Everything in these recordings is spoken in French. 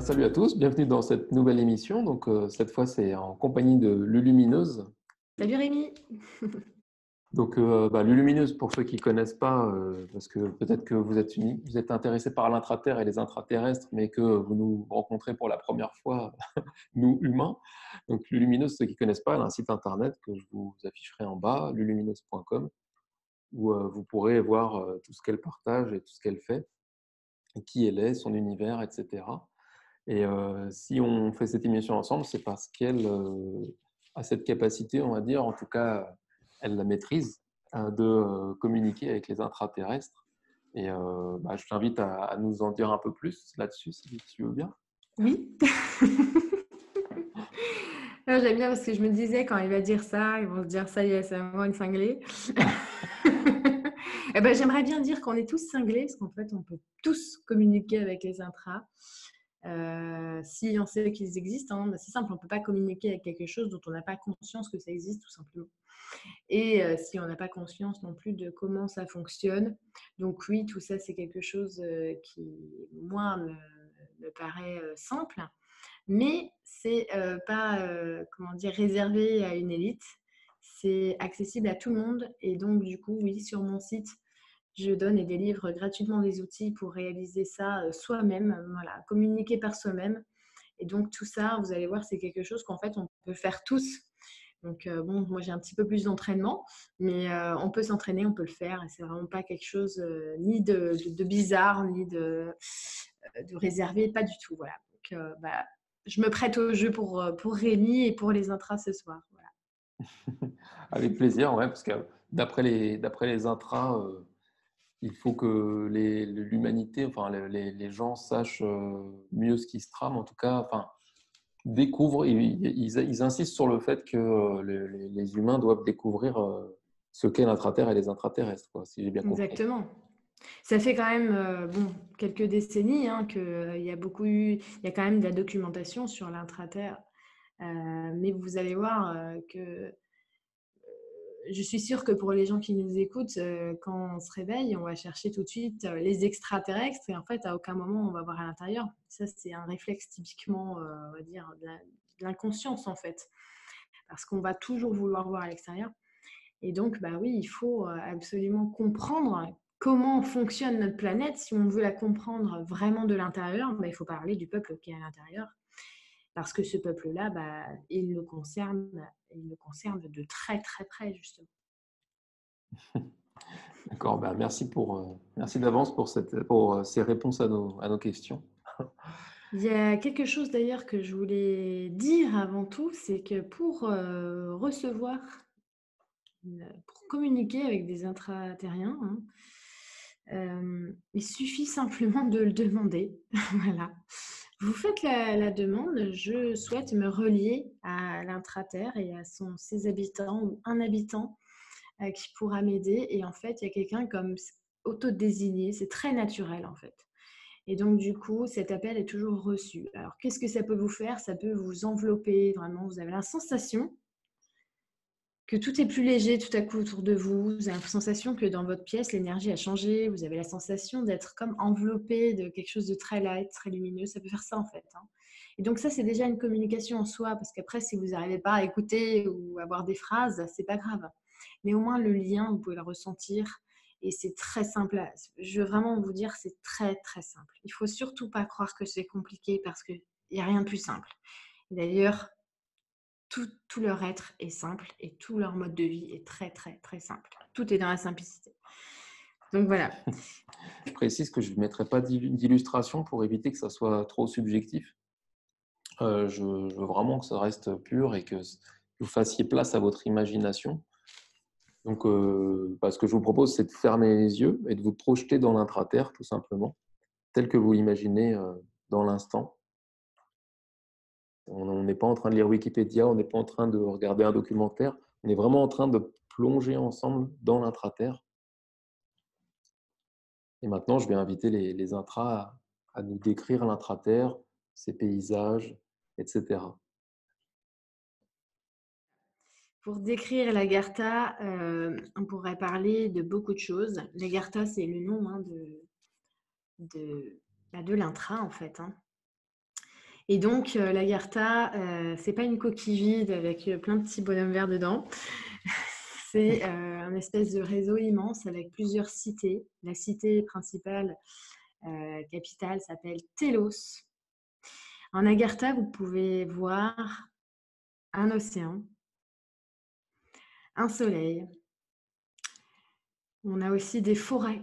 Salut à tous, bienvenue dans cette nouvelle émission. Cette fois, c'est en compagnie de Lulumineuse. Salut Rémi. Lulumineuse, pour ceux qui ne connaissent pas, parce que peut-être que vous êtes intéressé par l'intraterre et les intraterrestres, mais que vous nous rencontrez pour la première fois, nous humains. Donc Lulumineuse, ceux qui ne connaissent pas, elle a un site internet que je vous afficherai en bas, lulumineuse.com, où vous pourrez voir tout ce qu'elle partage et tout ce qu'elle fait, et qui elle est, son univers, etc. Et si on fait cette émission ensemble, c'est parce qu'elle a cette capacité, on va dire, en tout cas, elle la maîtrise, de communiquer avec les intraterrestres. Et je t'invite à nous en dire un peu plus là-dessus, si tu veux bien. Oui. Non, j'aime bien parce que je me disais quand il va dire ça, ils vont se dire ça y est, c'est vraiment une cinglée. Eh ben, j'aimerais bien dire qu'on est tous cinglés parce qu'en fait, on peut tous communiquer avec les intras. Si on sait qu'ils existent, hein, c'est simple, on ne peut pas communiquer avec quelque chose dont on n'a pas conscience que ça existe, tout simplement. Et si on n'a pas conscience non plus de comment ça fonctionne. Donc oui, tout ça, c'est quelque chose qui, moi, me paraît simple. Mais c'est pas comment dire, réservé à une élite. C'est accessible à tout le monde. Et donc, du coup, oui, sur mon site, je donne et délivre gratuitement des outils pour réaliser ça soi-même, voilà, communiquer par soi-même. Et donc, tout ça, vous allez voir, c'est quelque chose qu'en fait, on peut faire tous. Donc, bon, moi, j'ai un petit peu plus d'entraînement, mais on peut s'entraîner, on peut le faire. Et c'est vraiment pas quelque chose ni de bizarre, ni de réservé, pas du tout. Voilà. Donc, je me prête au jeu pour Rémi et pour les intras ce soir. Voilà. Avec plaisir, ouais, parce que d'après les intras, il faut que l'humanité, enfin les gens sachent mieux ce qui se trame, en tout cas, enfin, découvrent, ils insistent sur le fait que les humains doivent découvrir ce qu'est l'intraterre et les intraterrestres, quoi, si j'ai bien compris. Exactement. Ça fait quand même bon, quelques décennies hein, qu'il y a il y a quand même de la documentation sur l'intraterre. Mais vous allez voir que je suis sûre que pour les gens qui nous écoutent, quand on se réveille, on va chercher tout de suite les extraterrestres et en fait, à aucun moment, on va voir à l'intérieur. Ça, c'est un réflexe typiquement, on va dire, de l'inconscience en fait, parce qu'on va toujours vouloir voir à l'extérieur. Et donc, bah oui, il faut absolument comprendre comment fonctionne notre planète. Si on veut la comprendre vraiment de l'intérieur, bah, il faut parler du peuple qui est à l'intérieur. Parce que ce peuple-là, bah, il nous concerne de très très près, justement. D'accord, ben merci d'avance pour ces réponses à nos questions. Il y a quelque chose d'ailleurs que je voulais dire avant tout, c'est que pour recevoir, pour communiquer avec des intraterriens, hein, il suffit simplement de le demander. Voilà. Vous faites la demande, je souhaite me relier à l'intraterre et à ses habitants ou un habitant qui pourra m'aider. Et en fait, il y a quelqu'un comme auto-désigné, c'est très naturel en fait. Et donc, du coup, cet appel est toujours reçu. Alors, qu'est-ce que ça peut vous faire? Ça peut vous envelopper, vraiment. Vous avez la sensation que tout est plus léger tout à coup autour de vous. Vous avez la sensation que dans votre pièce, l'énergie a changé. Vous avez la sensation d'être comme enveloppé de quelque chose de très light, très lumineux. Ça peut faire ça, en fait, hein. Et donc, ça, c'est déjà une communication en soi, parce qu'après, si vous n'arrivez pas à écouter ou à avoir des phrases, c'est pas grave. Mais au moins, le lien, vous pouvez le ressentir. Et c'est très simple. Je veux vraiment vous dire, c'est très, très simple. Il faut surtout pas croire que c'est compliqué parce qu'il n'y a rien de plus simple. D'ailleurs, tout leur être est simple et tout leur mode de vie est très, très, très simple. Tout est dans la simplicité. Donc voilà. Je précise que je ne mettrai pas d'illustration pour éviter que ça soit trop subjectif. Je veux vraiment que ça reste pur et que vous fassiez place à votre imagination. Donc, ce que je vous propose, c'est de fermer les yeux et de vous projeter dans l'intraterre, tout simplement, tel que vous l'imaginez dans l'instant. On n'est pas en train de lire Wikipédia, on n'est pas en train de regarder un documentaire, on est vraiment en train de plonger ensemble dans l'intraterre. Et maintenant, je vais inviter les intras à nous décrire l'intraterre, ses paysages, etc. Pour décrire l'Agartha, on pourrait parler de beaucoup de choses. L'Agartha, c'est le nom hein, de l'intra, en fait. Hein. Et donc, l'Agartha, c'est pas une coquille vide avec plein de petits bonhommes verts dedans. C'est un espèce de réseau immense avec plusieurs cités. La cité principale, capitale, s'appelle Telos. En Agartha, vous pouvez voir un océan, un soleil. On a aussi des forêts,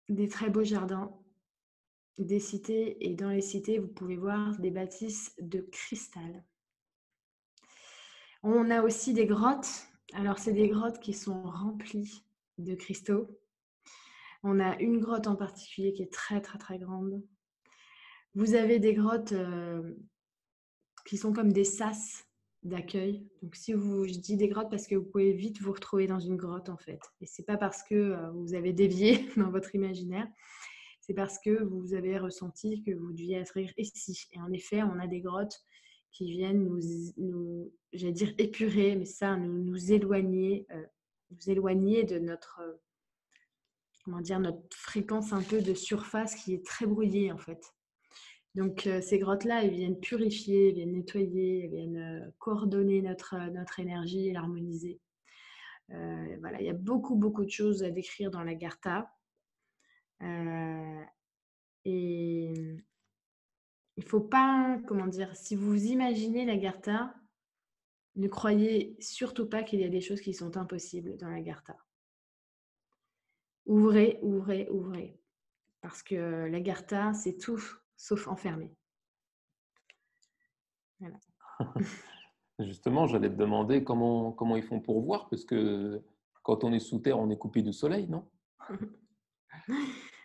des très beaux jardins, des cités. Et dans les cités, vous pouvez voir des bâtisses de cristal. On a aussi des grottes. Alors, c'est des grottes qui sont remplies de cristaux. On a une grotte en particulier qui est très, très, très grande. Vous avez des grottes qui sont comme des sas d'accueil. Donc, je dis des grottes parce que vous pouvez vite vous retrouver dans une grotte, en fait. Et c'est pas parce que vous avez dévié dans votre imaginaire, c'est parce que vous avez ressenti que vous deviez être ici. Et en effet, on a des grottes qui viennent nous j'allais dire épurer, mais ça, nous éloigner de notre, comment dire, notre fréquence un peu de surface qui est très brouillée en fait. Donc ces grottes-là, elles viennent purifier, elles viennent nettoyer, elles viennent coordonner notre énergie et l'harmoniser. Voilà, il y a beaucoup, beaucoup de choses à décrire dans l'Agartha. Et il ne faut pas, comment dire, si vous imaginez l'Agartha, ne croyez surtout pas qu'il y a des choses qui sont impossibles dans l'Agartha. Ouvrez, ouvrez, ouvrez. Parce que l'Agartha, c'est tout sauf enfermé. Voilà. Justement, j'allais te demander comment ils font pour voir, parce que quand on est sous terre, on est coupé du soleil, non?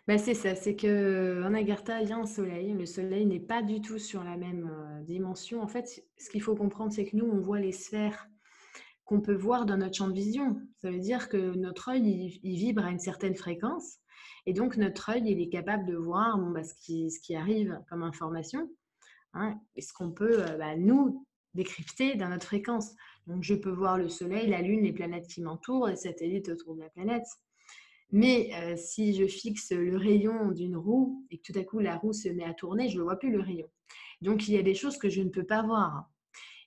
Ben, c'est ça, c'est qu'en Agartha, il y a un soleil. Le soleil n'est pas du tout sur la même dimension. En fait, ce qu'il faut comprendre, c'est que nous, on voit les sphères qu'on peut voir dans notre champ de vision. Ça veut dire que notre œil, il vibre à une certaine fréquence. Et donc, notre œil, il est capable de voir ce qui arrive comme information, hein, et ce qu'on peut, nous, décrypter dans notre fréquence. Donc, je peux voir le soleil, la lune, les planètes qui m'entourent, les satellites autour de la planète. Mais si je fixe le rayon d'une roue et que tout à coup la roue se met à tourner, je ne vois plus le rayon. Donc, il y a des choses que je ne peux pas voir.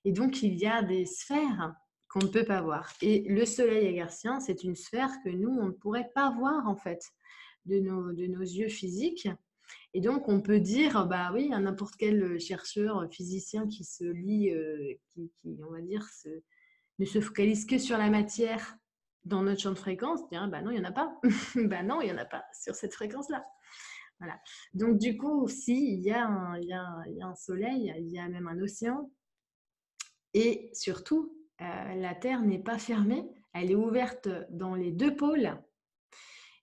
Et donc, il y a des sphères qu'on ne peut pas voir. Et le soleil agarthien, c'est une sphère que nous, on ne pourrait pas voir en fait de nos yeux physiques. Et donc, on peut dire, bah oui, à n'importe quel chercheur, physicien qui se lit, qui on va dire, ne se focalise que sur la matière dans notre champ de fréquence, dire, bah non, il n'y en a pas. Bah non, il n'y en a pas sur cette fréquence-là. Voilà. Donc, du coup, il y a un soleil, il y a même un océan. Et surtout, la Terre n'est pas fermée, elle est ouverte dans les deux pôles.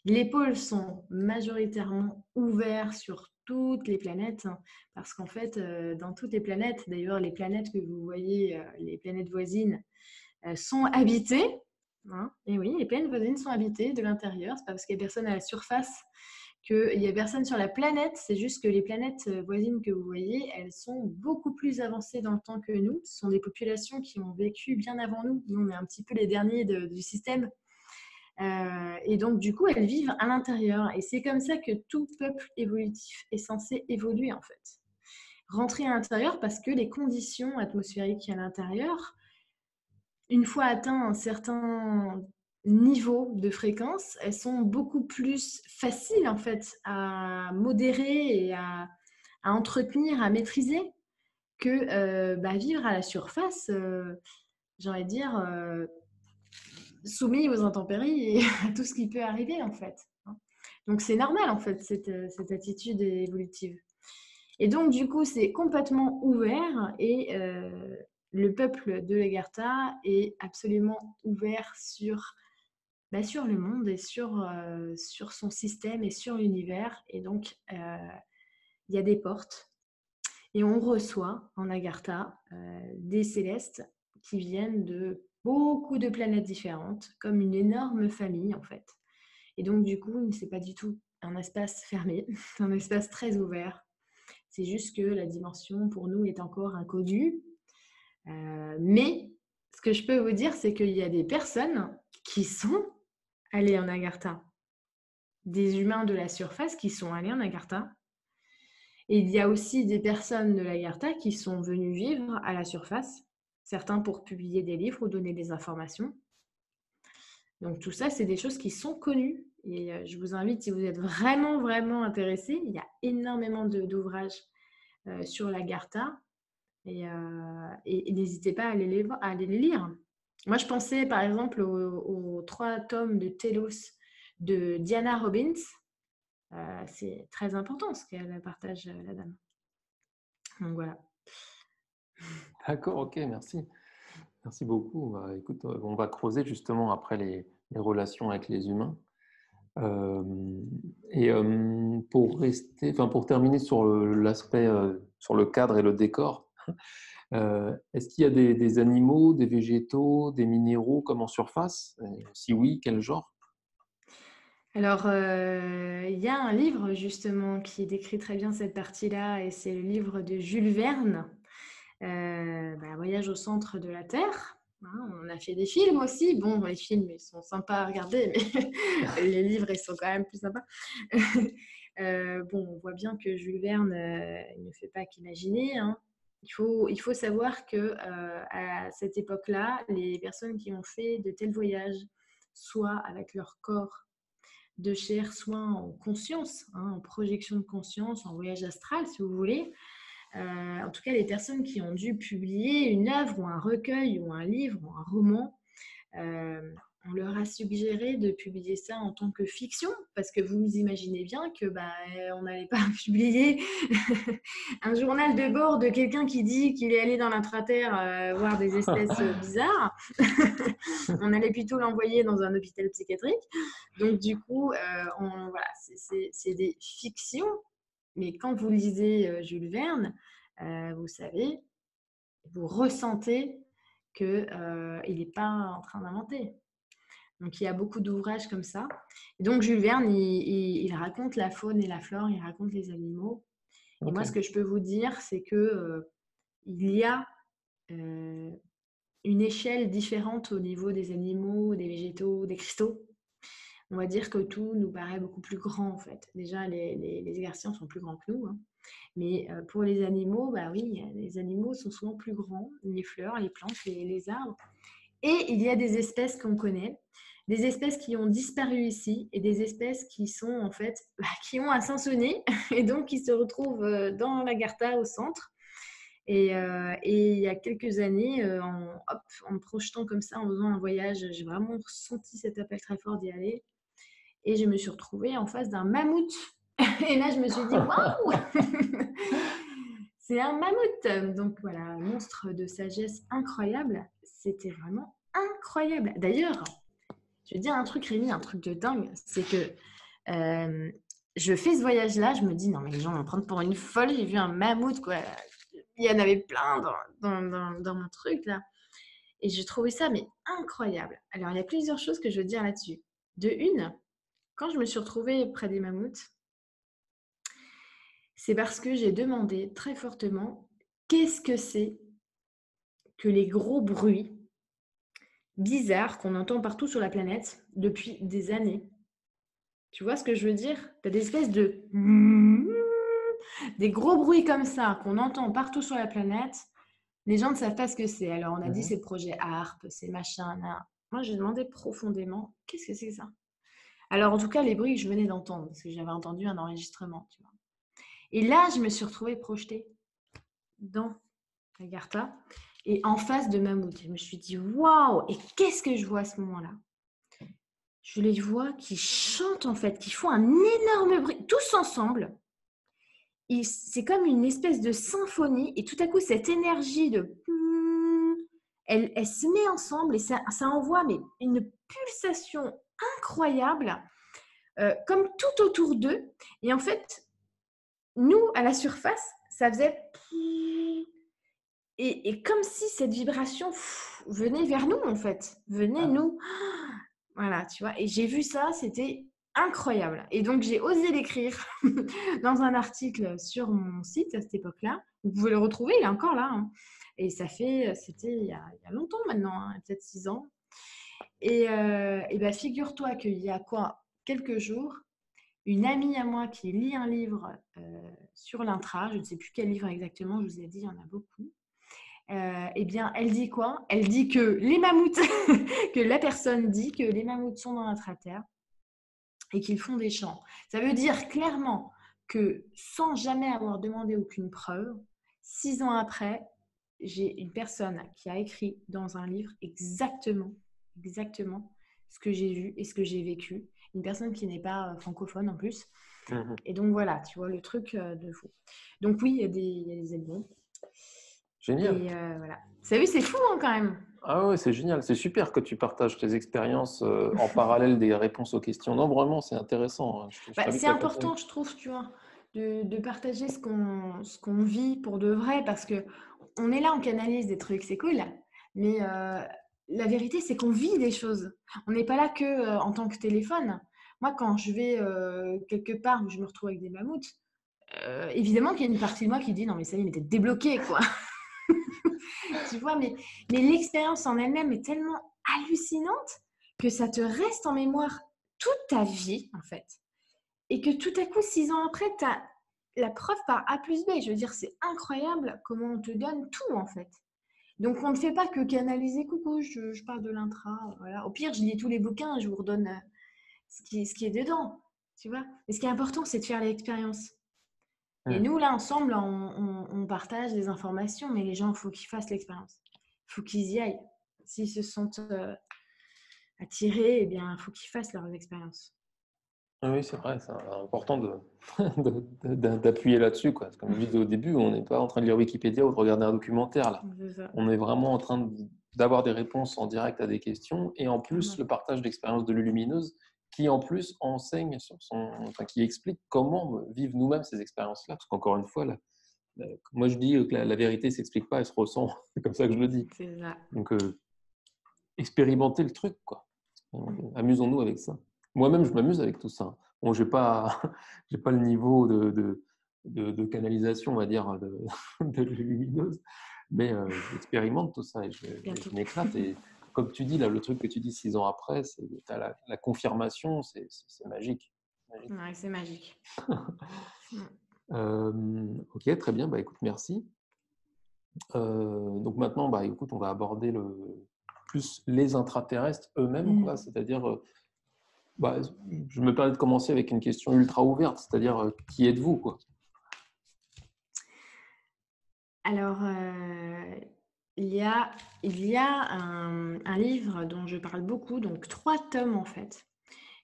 Les pôles sont majoritairement ouverts sur toutes les planètes, parce qu'en fait, dans toutes les planètes, d'ailleurs, les planètes que vous voyez, les planètes voisines, sont habitées. Hein, et oui, les planètes voisines sont habitées de l'intérieur. C'est pas parce qu'il n'y a personne à la surface qu'il n'y a personne sur la planète. C'est juste que les planètes voisines que vous voyez, elles sont beaucoup plus avancées dans le temps que nous. Ce sont des populations qui ont vécu bien avant nous. Nous, on est un petit peu les derniers du système. Et donc, du coup, elles vivent à l'intérieur. Et c'est comme ça que tout peuple évolutif est censé évoluer, en fait. Rentrer à l'intérieur parce que les conditions atmosphériques à l'intérieur, une fois atteint un certain niveau de fréquence, elles sont beaucoup plus faciles, en fait, à modérer et à entretenir, à maîtriser que vivre à la surface, j'ai envie de dire, soumis aux intempéries et à tout ce qui peut arriver en fait. Donc c'est normal en fait cette attitude évolutive. Et donc du coup c'est complètement ouvert et le peuple de l'Agartha est absolument ouvert sur le monde et sur son système et sur l'univers. Et donc il y a des portes et on reçoit en Agartha des célestes qui viennent de beaucoup de planètes différentes, comme une énorme famille en fait. Et donc du coup, c'est pas du tout un espace fermé, c'est un espace très ouvert. C'est juste que la dimension pour nous est encore inconnue. Mais ce que je peux vous dire, c'est qu'il y a des personnes qui sont allées en Agartha. Des humains de la surface qui sont allés en Agartha. Et il y a aussi des personnes de l'Agartha qui sont venues vivre à la surface, certains pour publier des livres ou donner des informations. Donc tout ça, c'est des choses qui sont connues. Et je vous invite, si vous êtes vraiment, vraiment intéressé, il y a énormément d'ouvrages sur l'Agartha. Et n'hésitez pas à aller les lire. Moi, je pensais par exemple aux 3 tomes de Telos de Diana Robbins. C'est très important ce qu'elle partage, la dame. Donc voilà. D'accord, ok, merci. Merci beaucoup. Bah, écoute, on va creuser justement après les relations avec les humains. Euh, pour terminer sur l'aspect, sur le cadre et le décor, est-ce qu'il y a des animaux, des végétaux, des minéraux comme en surface? Si oui, quel genre? Alors, il y a un livre justement qui décrit très bien cette partie-là et c'est le livre de Jules Verne, Voyage au centre de la Terre. Hein, on a fait des films aussi. Bon, les films, ils sont sympas à regarder, mais les livres, ils sont quand même plus sympas. Bon, on voit bien que Jules Verne, il ne fait pas qu'imaginer, hein. Il faut savoir que à cette époque-là, les personnes qui ont fait de tels voyages, soit avec leur corps de chair, soit en conscience, hein, en projection de conscience, en voyage astral, si vous voulez. En tout cas, les personnes qui ont dû publier une œuvre ou un recueil ou un livre ou un roman, on leur a suggéré de publier ça en tant que fiction, parce que vous imaginez bien que on n'allait pas publier un journal de bord de quelqu'un qui dit qu'il est allé dans l'intraterre voir des espèces bizarres. On allait plutôt l'envoyer dans un hôpital psychiatrique. Donc du coup, voilà, c'est des fictions. Mais quand vous lisez Jules Verne, vous savez, vous ressentez qu'il n'est pas en train d'inventer. Donc, il y a beaucoup d'ouvrages comme ça. Et donc, Jules Verne, il raconte la faune et la flore, il raconte les animaux. Et moi, Ok. ce que je peux vous dire, c'est que il y a une échelle différente au niveau des animaux, des végétaux, des cristaux. On va dire que tout nous paraît beaucoup plus grand, en fait. Déjà, les garciens sont plus grands que nous, hein. Mais pour les animaux, oui, les animaux sont souvent plus grands, les fleurs, les plantes, les arbres. Et il y a des espèces qu'on connaît, des espèces qui ont disparu ici et des espèces qui sont en fait, qui ont un Sansonnet et donc qui se retrouvent dans l'Agartha au centre. Et il y a quelques années, en me projetant comme ça, en faisant un voyage, j'ai vraiment ressenti cet appel très fort d'y aller. Et je me suis retrouvée en face d'un mammouth. Et là, je me suis dit, waouh. C'est un mammouth. Donc voilà, un monstre de sagesse incroyable. C'était vraiment incroyable. D'ailleurs, je vais te dire un truc, Rémi, un truc de dingue. C'est que je fais ce voyage-là, je me dis, non, mais les gens vont me prendre pour une folle. J'ai vu un mammouth, quoi. Il y en avait plein dans mon truc, là. Et j'ai trouvé ça, mais incroyable. Alors, il y a plusieurs choses que je veux dire là-dessus. De une, quand je me suis retrouvée près des mammouths, c'est parce que j'ai demandé très fortement qu'est-ce que c'est que les gros bruits bizarres qu'on entend partout sur la planète depuis des années. Tu vois ce que je veux dire? Tu as des espèces de... des gros bruits comme ça qu'on entend partout sur la planète. Les gens ne savent pas ce que c'est. Alors on a dit c'est le projet HARP, c'est machin. Là. Moi j'ai demandé profondément qu'est-ce que c'est que ça? Alors en tout cas les bruits que je venais d'entendre, parce que j'avais entendu un enregistrement. Tu vois. Et là je me suis retrouvée projetée dans Agartha et en face de Mammouth. Je me suis dit waouh! Et qu'est-ce que je vois à ce moment-là? Je les vois qui chantent en fait, qui font un énorme bruit, tous ensemble. C'est comme une espèce de symphonie et tout à coup cette énergie de elle se met ensemble et ça envoie mais une pulsation incroyable comme tout autour d'eux. Et en fait, nous, à la surface, ça faisait et comme si cette vibration venait vers nous en fait, venait nous. Voilà, tu vois. Et j'ai vu ça, c'était incroyable. Et donc, j'ai osé l'écrire dans un article sur mon site à cette époque-là. Vous pouvez le retrouver, il est encore là, hein. Et c'était il y a longtemps maintenant, hein, peut-être 6 ans. Et figure-toi qu'il y a quoi, quelques jours, une amie à moi qui lit un livre sur l'intra, je ne sais plus quel livre exactement, je vous ai dit, il y en a beaucoup. Eh bien, elle dit quoi? Elle dit que les mammouths, que la personne dit que les mammouths sont dans l'intra-terre et qu'ils font des chants. Ça veut dire clairement que sans jamais avoir demandé aucune preuve, 6 ans après, j'ai une personne qui a écrit dans un livre exactement ce que j'ai vu et ce que j'ai vécu. Une personne qui n'est pas francophone en plus. Mhm. Et donc voilà, tu vois le truc de fou. Donc oui, il y a des éléments. Génial. Et voilà. Vous avez vu, c'est fou hein, quand même. Ah ouais, c'est génial. C'est super que tu partages tes expériences en parallèle des réponses aux questions. Non, vraiment, c'est intéressant, hein. Je Bah, t'invite c'est à continuer. important, je trouve, tu vois, de partager ce qu'on vit pour de vrai, parce que on est là, on canalise des trucs, c'est cool, mais la vérité, c'est qu'on vit des choses. On n'est pas là que en tant que téléphone. Moi, quand je vais quelque part où je me retrouve avec des mammouths, évidemment qu'il y a une partie de moi qui dit non, mais ça y est, mais t'es débloqué, quoi. Tu vois, mais l'expérience en elle-même est tellement hallucinante que ça te reste en mémoire toute ta vie, en fait. Et que tout à coup, 6 ans après, tu as la preuve par A plus B. Je veux dire, c'est incroyable comment on te donne tout, en fait. Donc, on ne fait pas que canaliser. Coucou, je parle de l'intra. Voilà. Au pire, je lis tous les bouquins, je vous redonne ce qui est dedans. Tu vois. Mais ce qui est important, c'est de faire l'expérience. Et Mhm. nous, là, ensemble, on partage des informations, mais les gens, il faut qu'ils fassent l'expérience. Il faut qu'ils y aillent. S'ils se sentent attirés, eh bien, il faut qu'ils fassent leurs expériences. Ah oui, c'est vrai, c'est important d'appuyer là-dessus, quoi. Comme je disais au début, on n'est pas en train de lire Wikipédia ou de regarder un documentaire, là. C'est ça. On est vraiment en train d'avoir des réponses en direct à des questions et en plus Vraiment. le partage d'expériences de Lulumineuse qui en plus enseigne enfin, qui explique comment vivre nous-mêmes ces expériences-là. Parce qu'encore une fois, moi je dis que la vérité ne s'explique pas, elle se ressent. C'est comme ça que je le dis. C'est ça. Donc expérimenter le truc, quoi. Amusons-nous avec ça. Moi-même, je m'amuse avec tout ça. Bon, j'ai pas, j'ai pas le niveau de canalisation, on va dire, de lumineuse, mais j'expérimente tout ça et Bientôt. je m'éclate. Et comme tu dis, là, le truc que tu dis 6 ans après, c'est la confirmation, c'est magique. Magique. Ouais, c'est magique. Ok, très bien. Bah, écoute, merci. Donc maintenant, bah, écoute, on va aborder plus les intraterrestres eux-mêmes, quoi. C'est-à-dire, bah, je me permets de commencer avec une question ultra ouverte, c'est-à-dire, qui êtes-vous, quoi? Alors, il y a un livre dont je parle beaucoup, donc 3 tomes en fait.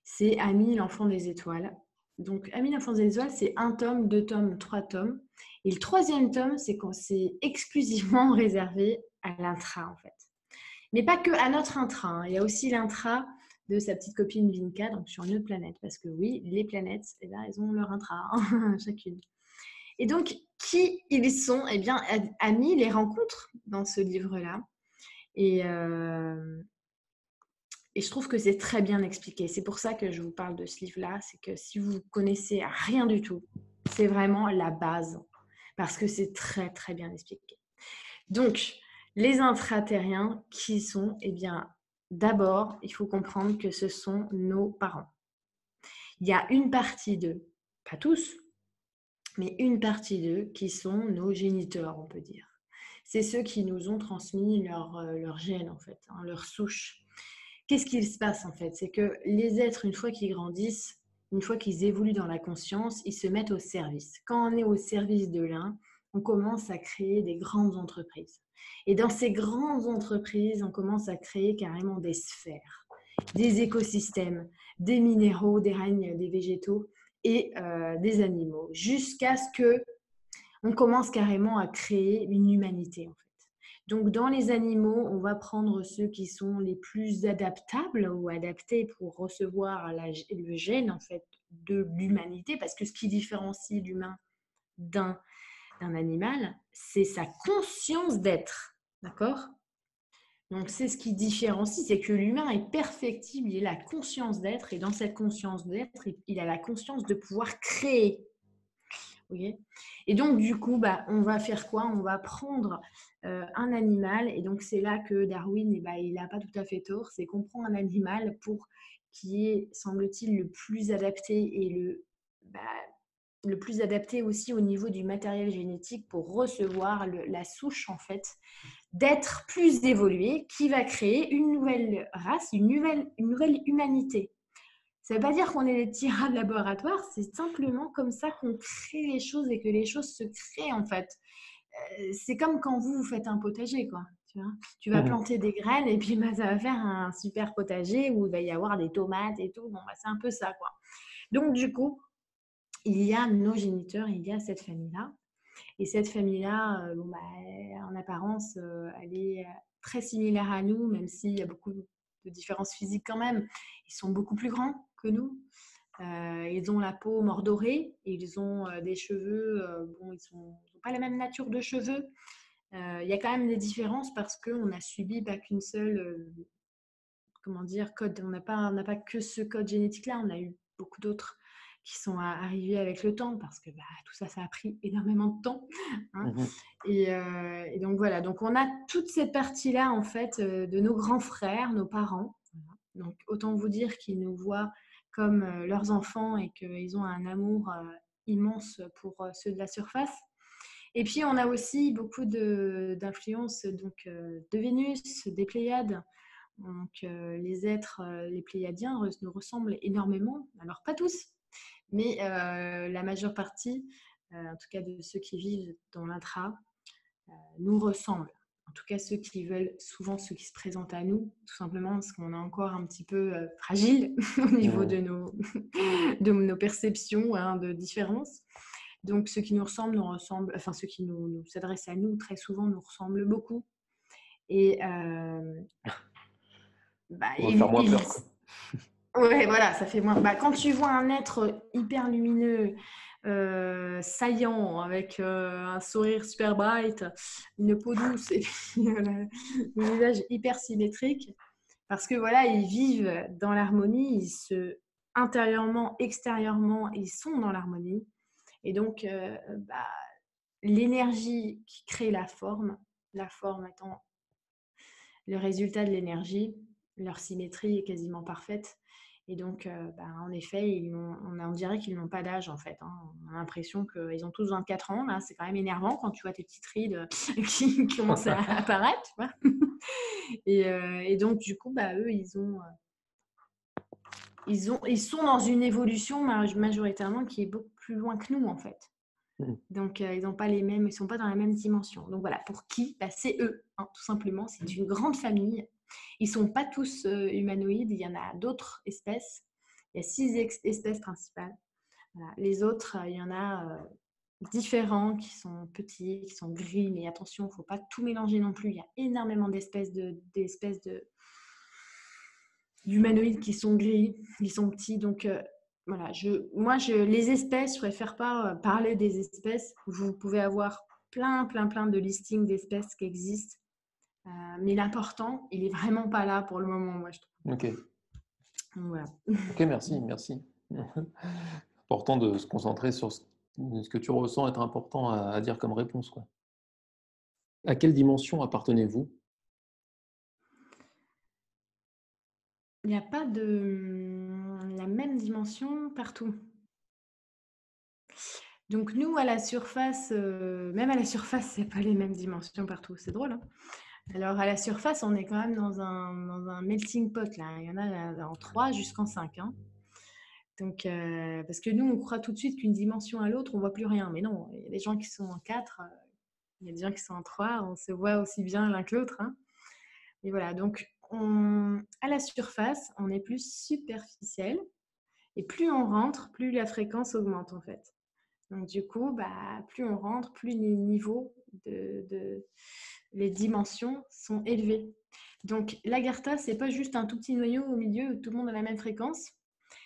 C'est Amy, l'enfant des étoiles. Donc, Amy, l'enfant des étoiles, c'est 1 tome, 2 tomes, 3 tomes. Et le 3e tome, c'est exclusivement réservé à l'intra en fait. Mais pas que à notre intra, hein. Il y a aussi l'intra de sa petite copine Vinka, donc sur une autre planète. Parce que oui, les planètes, eh bien, elles ont leur intra, hein, chacune. Et donc, qui ils sont? Eh bien, Amy les rencontre dans ce livre-là. Et, euh, et je trouve que c'est très bien expliqué. C'est pour ça que je vous parle de ce livre-là. C'est que si vous connaissez rien du tout, c'est vraiment la base. Parce que c'est très, très bien expliqué. Donc, les intraterriens, qui sont? Eh bien, d'abord, il faut comprendre que ce sont nos parents. Il y a une partie d'eux, pas tous, mais une partie d'eux qui sont nos géniteurs, on peut dire. C'est ceux qui nous ont transmis leur gène, en fait, hein, leur souche. Qu'est-ce qu'il se passe, en fait? C'est que les êtres, une fois qu'ils grandissent, une fois qu'ils évoluent dans la conscience, ils se mettent au service. Quand on est au service de l'un, on commence à créer des grandes entreprises. Et dans ces grandes entreprises, on commence à créer carrément des sphères, des écosystèmes, des minéraux, des règnes, des végétaux et des animaux, jusqu'à ce que on commence carrément à créer une humanité en fait. Donc dans les animaux, on va prendre ceux qui sont les plus adaptables ou adaptés pour recevoir le gène en fait de l'humanité, parce que ce qui différencie l'humain d'un animal, c'est sa conscience d'être, d'accord? Donc c'est ce qui différencie, c'est que l'humain est perfectible, il a la conscience d'être, et dans cette conscience d'être, il a la conscience de pouvoir créer. ok. Et donc, du coup, bah, on va faire quoi? On va prendre un animal. Et donc, c'est là que Darwin, eh ben, il n'a pas tout à fait tort. C'est qu'on prend un animal pour qui est, semble-t-il, le plus adapté et bah, le plus adapté aussi au niveau du matériel génétique pour recevoir la souche, en fait, d'être plus évolué, qui va créer une nouvelle race, une nouvelle humanité. Ça ne veut pas dire qu'on est des petits rats de laboratoire, c'est simplement comme ça qu'on crée les choses et que les choses se créent, en fait. C'est comme quand vous faites un potager, quoi. Tu vas Mhm. planter des graines et puis bah, ça va faire un super potager où il va y avoir des tomates et tout. Bon, bah, c'est un peu ça, quoi. Donc, du coup, il y a nos géniteurs, il y a cette famille-là. Et cette famille-là, bon, bah, en apparence, elle est très similaire à nous, même s'il y a beaucoup de différences physiques quand même. Ils sont beaucoup plus grands que nous. Ils ont la peau mordorée, ils ont des cheveux, bon, ils n'ont pas la même nature de cheveux. Il y a quand même des différences parce qu'on n'a subi pas qu'une seule, comment dire, code. On n'a pas que ce code génétique-là, on a eu beaucoup d'autres qui sont arrivés avec le temps parce que bah, tout ça, ça a pris énormément de temps. Hein. Mhm. Et donc voilà, donc on a toute cette partie-là en fait de nos grands frères, nos parents. Voilà. Donc autant vous dire qu'ils nous voient comme leurs enfants et qu'ils ont un amour immense pour ceux de la surface. Et puis on a aussi beaucoup d'influences donc de Vénus, des Pléiades. Donc les êtres, les Pléiadiens nous ressemblent énormément. Alors pas tous, mais la majeure partie, en tout cas de ceux qui vivent dans l'intra, nous ressemblent. En tout cas, ceux qui veulent, souvent ceux qui se présentent à nous, tout simplement parce qu'on est encore un petit peu fragile au niveau Mhm. de nos perceptions hein, de différence. Donc, ceux qui nous ressemblent, enfin, ceux qui nous s'adressent à nous, très souvent, nous ressemblent beaucoup. Et bah, On va faire moins peur, quoi. ouais, voilà, ça fait moins. Bah, quand tu vois un être hyper lumineux, saillant, avec un sourire super bright, une peau douce et puis le visage hyper symétrique, parce que voilà, ils vivent dans l'harmonie, intérieurement, extérieurement, ils sont dans l'harmonie. Et donc, bah, l'énergie qui crée la forme étant le résultat de l'énergie, leur symétrie est quasiment parfaite. Et donc, bah, en effet, on dirait qu'ils n'ont pas d'âge, en fait. Hein. On a l'impression qu'ils ont tous 24 ans. Là, c'est quand même énervant quand tu vois tes petites rides qui commencent à apparaître. Tu vois et donc, du coup, bah, eux, ils sont dans une évolution majoritairement qui est beaucoup plus loin que nous, en fait. Mhm. Donc, ils n'ont pas les mêmes, ils sont pas dans la même dimension. Donc voilà, pour qui bah, c'est eux, hein, tout simplement. C'est une grande famille. Ils sont pas tous humanoïdes. Il y en a d'autres espèces. Il y a 6 espèces principales. Voilà. Les autres, il y en a différents qui sont petits, qui sont gris. Mais attention, il ne faut pas tout mélanger non plus. Il y a énormément d'espèces d'humanoïdes qui sont gris, qui sont petits. Donc voilà, les espèces, je préfère pas parler des espèces. Vous pouvez avoir plein de listings d'espèces qui existent. Mais l'important, il est vraiment pas là pour le moment, moi, je trouve. Ok, Donc, voilà. ok, merci, merci. Important de se concentrer sur ce que tu ressens être important à dire comme réponse, quoi. À quelle dimension appartenez-vous? Il n'y a pas la même dimension partout. Donc nous, à la surface, même à la surface, c'est pas les mêmes dimensions partout. C'est drôle, hein. Alors à la surface, on est quand même dans un melting pot là. Il y en a en 3 jusqu'en 5. Hein. Donc, parce que nous, on croit tout de suite qu'une dimension à l'autre, on voit plus rien. Mais non, il y a des gens qui sont en 4, il y a des gens qui sont en 3. On se voit aussi bien l'un que l'autre. Hein. Et voilà, donc à la surface, on est plus superficiel. Et plus on rentre, plus la fréquence augmente en fait. Donc du coup, bah, plus on rentre, plus les niveaux les dimensions sont élevées. Donc l'Agartha, c'est pas juste un tout petit noyau au milieu où tout le monde a la même fréquence.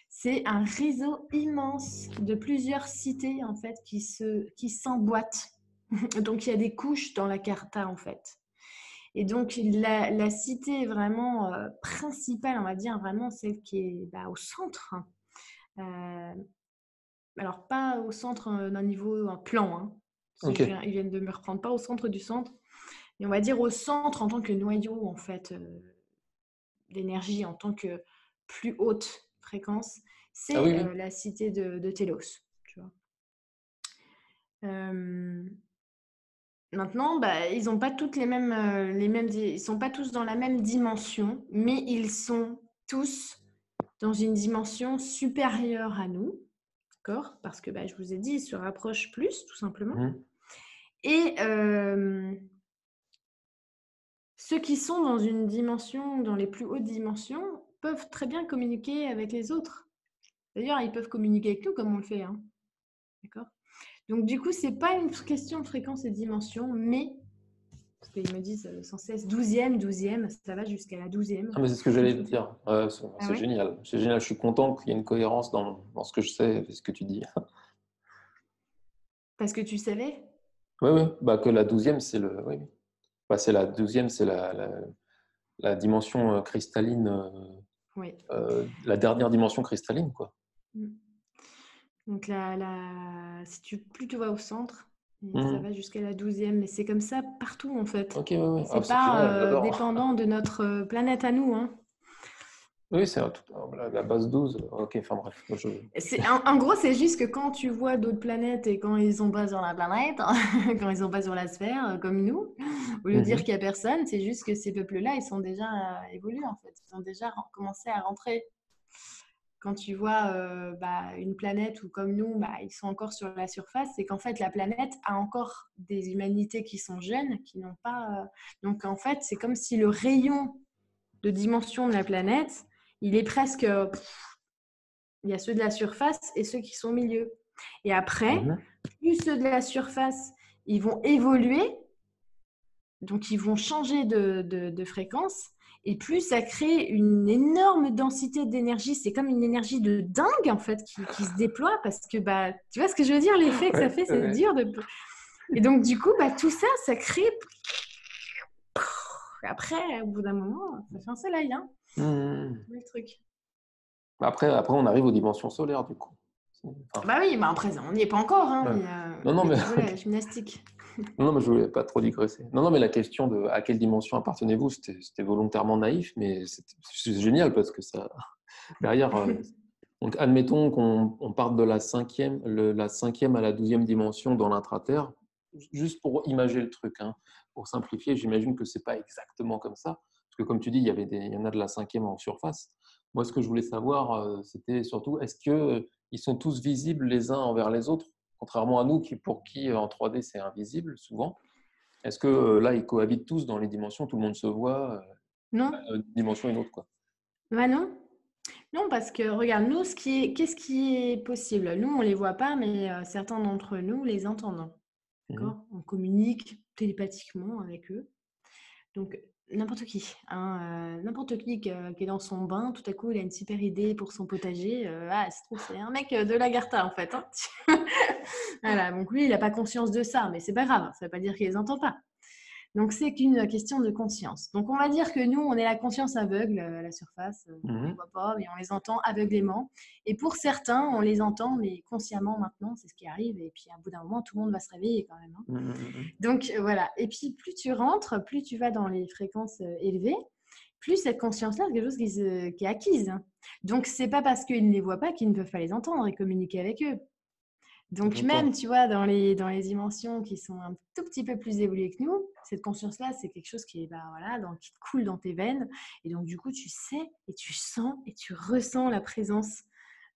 C'est un réseau immense de plusieurs cités en fait qui s'emboîtent. Donc il y a des couches dans l'Agartha en fait. Et donc la cité vraiment principale, on va dire vraiment celle qui est bah, au centre. alors pas au centre, d'un niveau, un plan, hein. Ok. Ils viennent de me reprendre, pas au centre du centre, mais on va dire au centre en tant que noyau, en fait, d'énergie, en tant que plus haute fréquence, Ah oui, c'est, oui. la cité de Télos, tu vois? Hem, Maintenant, bah, ils ont pas toutes les mêmes ils sont pas tous dans la même dimension, mais ils sont tous dans une dimension supérieure à nous, d'accord? Parce que, bah, je vous ai dit, ils se rapprochent plus, tout simplement. Mhm. Et ceux qui sont dans une dimension, dans les plus hautes dimensions, peuvent très bien communiquer avec les autres. D'ailleurs, ils peuvent communiquer avec nous comme on le fait, hein, d'accord? Donc du coup, c'est pas une question de fréquence et de dimension, mais parce qu'ils me disent sans cesse 12e, 12e, ça va jusqu'à la 12e. Ah, mais c'est ce que j'allais te dire. Ah C'est ouais? génial. C'est génial. Je suis content qu'il y ait une cohérence dans ce que je sais et ce que tu dis. Parce que tu savais? Oui, oui. Bah, que la douzième, c'est le. Oui, oui. Bah, c'est la douzième, c'est la dimension cristalline, Oui. la dernière dimension cristalline, quoi. Mm. Donc plus tu vas au centre, et ça Mhm. va jusqu'à la 12e, mais c'est comme ça partout en fait. Ok, oui, oui. Ah, C'est c'est pas génial, j'adore. dépendant de notre planète à nous, hein. Oui, c'est la base 12. Ok, enfin bref. En gros, c'est juste que quand tu vois d'autres planètes et quand ils sont pas sur la planète, quand ils sont pas sur la sphère comme nous, au lieu de dire Mhm. qu'il y a personne, c'est juste que ces peuples-là, ils sont déjà évolués en fait. Ils ont déjà commencé à rentrer. Quand tu vois bah, une planète où comme nous, bah, ils sont encore sur la surface, c'est qu'en fait la planète a encore des humanités qui sont jeunes, qui n'ont pas. Donc en fait, c'est comme si le rayon de dimension de la planète, il est presque. Il y a ceux de la surface et ceux qui sont au milieu. Et après, Mhm. plus ceux de la surface, ils vont évoluer, donc ils vont changer de fréquence, et plus ça crée une énorme densité d'énergie. C'est comme une énergie de dingue, en fait, qui se déploie, parce que, bah, tu vois ce que je veux dire, l'effet que ça Ouais, fait, c'est ouais. dur de... Et donc, du coup, bah, tout ça, ça crée... Après, au bout d'un moment, ça fait un soleil, hein, Mhm. le truc. Après, on arrive aux dimensions solaires, du coup. Enfin, Bah oui, bah après, on n'y est pas encore, hein. ouais. Non, Il non, y a mais du volet à la gymnastique. non, mais je voulais pas trop digresser. Non, non, mais la question de à quelle dimension appartenez-vous, c'était volontairement naïf, mais c'est génial parce que ça, derrière, donc admettons qu'on parte de la cinquième à la 12e dimension dans l'intraterre, juste pour imager le truc, hein, pour simplifier, j'imagine que c'est pas exactement comme ça, parce que comme tu dis, il y en a de la cinquième en surface. Moi, ce que je voulais savoir, c'était surtout, est-ce que ils sont tous visibles les uns envers les autres, contrairement à nous, pour qui en 3D c'est invisible souvent. Est-ce que là, ils cohabitent tous dans les dimensions, tout le monde se voit, Non? d'une dimension à une autre, quoi. Bah non. Non, parce que regarde, nous, qu'est-ce qui est possible? Nous, on les voit pas, mais certains d'entre nous les entendent. Mhm. D'accord? On communique télépathiquement avec eux. Donc, n'importe qui, hein, n'importe qui est dans son bain, tout à coup, il a une super idée pour son potager. Ah, se trouve, c'est un mec de l'Agartha, en fait, hein. Voilà, donc lui, il n'a pas conscience de ça, mais c'est pas grave, ça ne veut pas dire qu'il les entend pas. Donc, c'est qu'une question de conscience. Donc, on va dire que nous, on est la conscience aveugle à la surface. On ne les Mhm. voit pas, mais on les entend aveuglément. Et pour certains, on les entend, mais consciemment maintenant, c'est ce qui arrive. Et puis, à bout d'un moment, tout le monde va se réveiller quand même, hein. Mhm. Mhm. Donc, voilà. Et puis, plus tu rentres, plus tu vas dans les fréquences élevées, plus cette conscience-là, c'est quelque chose qui est acquise, hein. Donc, c'est pas parce qu'ils ne les voient pas qu'ils ne peuvent pas les entendre et communiquer avec eux. Donc même, D'accord. tu vois, dans les dimensions qui sont un tout petit peu plus évoluées que nous, cette conscience-là, c'est quelque chose qui est, bah, voilà, qui te coule dans tes veines. Et donc, du coup, tu sais et tu sens et tu ressens la présence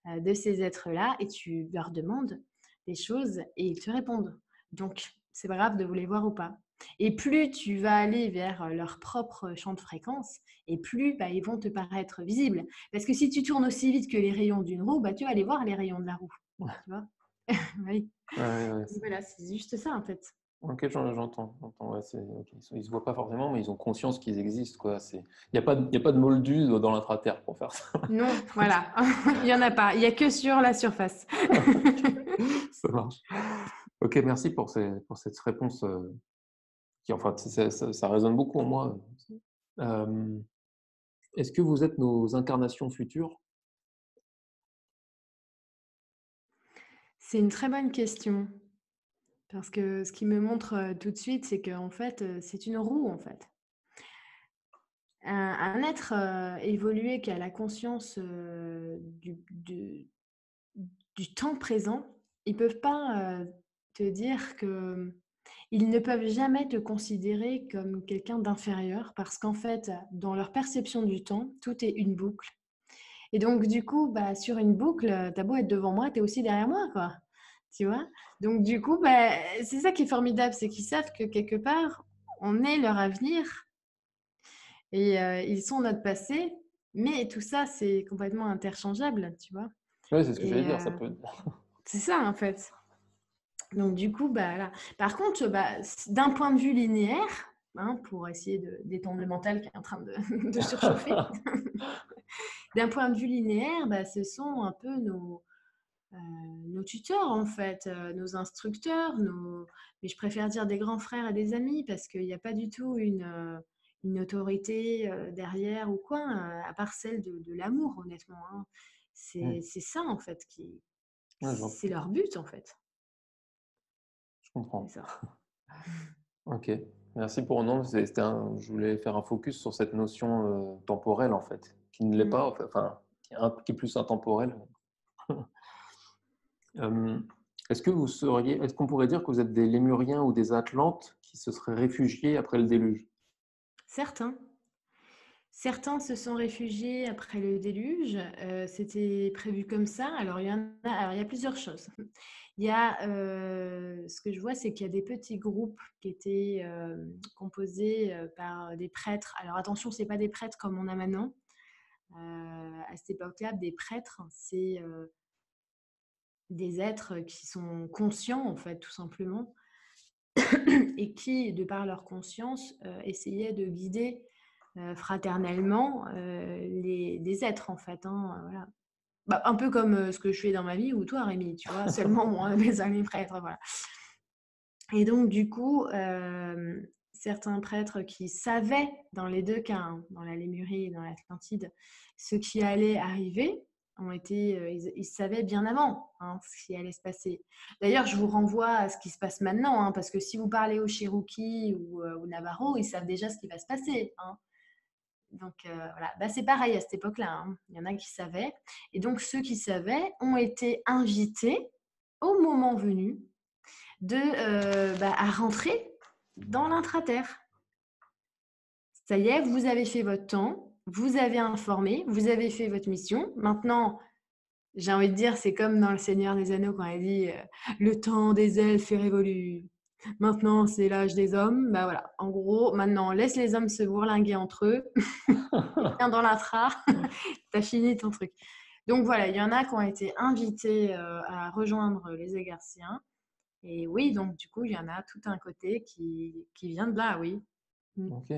de ces êtres-là et tu leur demandes des choses et ils te répondent. Donc, c'est pas grave de vous les voir ou pas. Et plus tu vas aller vers leur propre champ de fréquence, et plus bah, ils vont te paraître visibles. Parce que si tu tournes aussi vite que les rayons d'une roue, bah, tu vas aller voir les rayons de la roue. Tu vois. Oui. Ouais, ouais, ouais, Voilà, c'est juste ça en fait. ok, j'entends. Ouais, ok. Ils se voient pas forcément, mais ils ont conscience qu'ils existent, quoi. Il y a pas de moldu dans l'intraterre pour faire ça. Non, voilà, il n'y en a pas, il n'y a que sur la surface. Ça marche. Ok, merci pour cette réponse qui, enfin, ça résonne beaucoup en moi. Euh, Est-ce que vous êtes nos incarnations futures? C'est une très bonne question parce que ce qui me montre, tout de suite, c'est qu'en fait, c'est une roue, en fait. Un être, évolué qui a la conscience, du temps présent, ils peuvent pas, te dire que ils ne peuvent jamais te considérer comme quelqu'un d'inférieur parce qu'en fait, dans leur perception du temps, tout est une boucle et donc du coup, bah, sur une boucle, tu beau être devant moi, tu es aussi derrière moi, quoi. Tu vois? Donc du coup, bah, c'est ça qui est formidable, c'est qu'ils savent que quelque part, on est leur avenir et ils sont notre passé, mais tout ça, c'est complètement interchangeable, tu vois? Ouais, c'est ce que Et j'allais dire, ça peut c'est ça, en fait. Donc du coup, bah, là par contre, bah, d'un point de vue linéaire, hein, pour essayer de d'étendre le mental qui est en train de de surchauffer. D'un point de vue linéaire, bah, ce sont un peu heu, nos tuteurs, en fait, nos instructeurs, mais je préfère dire des grands frères et des amis parce qu'il y a pas du tout une autorité, derrière ou quoi, à part celle de l'amour, honnêtement, hein. Mmh. C'est ça, en fait, qui Ouais, c'est leur but, en fait. je C'est comprends. ça. OK. Merci pour non, c'était un je voulais faire un focus sur cette notion, temporelle, en fait, qui ne l'est Mmh. pas, enfin, qui est plus intemporelle. Hem, est-ce qu'on pourrait dire que vous êtes des Lémuriens ou des Atlantes qui se seraient réfugiés après le déluge? Certains. Certains se sont réfugiés après le déluge, c'était prévu comme ça. Alors il y a plusieurs choses. Il y a, ce que je vois, c'est qu'il y a des petits groupes qui étaient, composés, par des prêtres. Alors attention, c'est pas des prêtres comme on a maintenant. À cette époque-là, des prêtres, c'est, des êtres qui sont conscients, en fait, tout simplement et qui, de par leur conscience, essayaient de guider, fraternellement, les des êtres, en fait, hein, voilà. Bah, un peu comme, ce que je fais dans ma vie ou toi, Rémi, tu vois? Seulement moi, mes amis prêtres, voilà et donc du coup, certains prêtres qui savaient, dans les 2 cas, hein, dans la Lémurie et dans l'Atlantide, ce qui allait arriver, ont été, ils savaient bien avant, hein, ce qui allait se passer. D'ailleurs, je vous renvoie à ce qui se passe maintenant, hein, parce que si vous parlez aux Cherokees ou aux Navajo, ils savent déjà ce qui va se passer, hein. Donc voilà, bah, c'est pareil à cette époque-là, hein. Il y en a qui savaient et donc ceux qui savaient ont été invités, au moment venu, à rentrer dans l'intraterre. Ça y est, vous avez fait votre temps, vous avez informé, vous avez fait votre mission. Maintenant, j'ai envie de dire, c'est comme dans Le Seigneur des Anneaux quand il dit le temps des elfes est révolu. Maintenant, c'est l'âge des hommes. Bah voilà, en gros, maintenant, laisse les hommes se bourlinguer entre eux. Viens dans l'intra, t'as fini ton truc. Donc voilà, il y en a qui ont été invités à rejoindre les Égarciens. Et oui, donc du coup, il y en a tout un côté qui vient de là, oui. Mm. OK,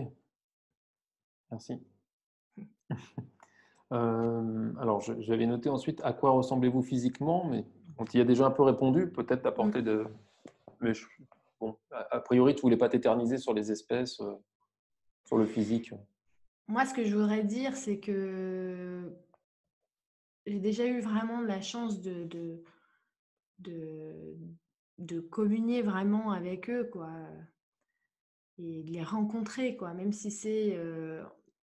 merci. Alors j'avais noté ensuite: «À quoi ressemblez-vous physiquement?» mais on t'y a déjà un peu répondu, peut-être Mm. apporter de mais bon, a priori, tu voulais pas t'éterniser sur les espèces, sur le physique. Moi, ce que je voudrais dire, c'est que j'ai déjà eu vraiment de la chance de, de communier vraiment avec eux, quoi, et de les rencontrer, quoi, même si c'est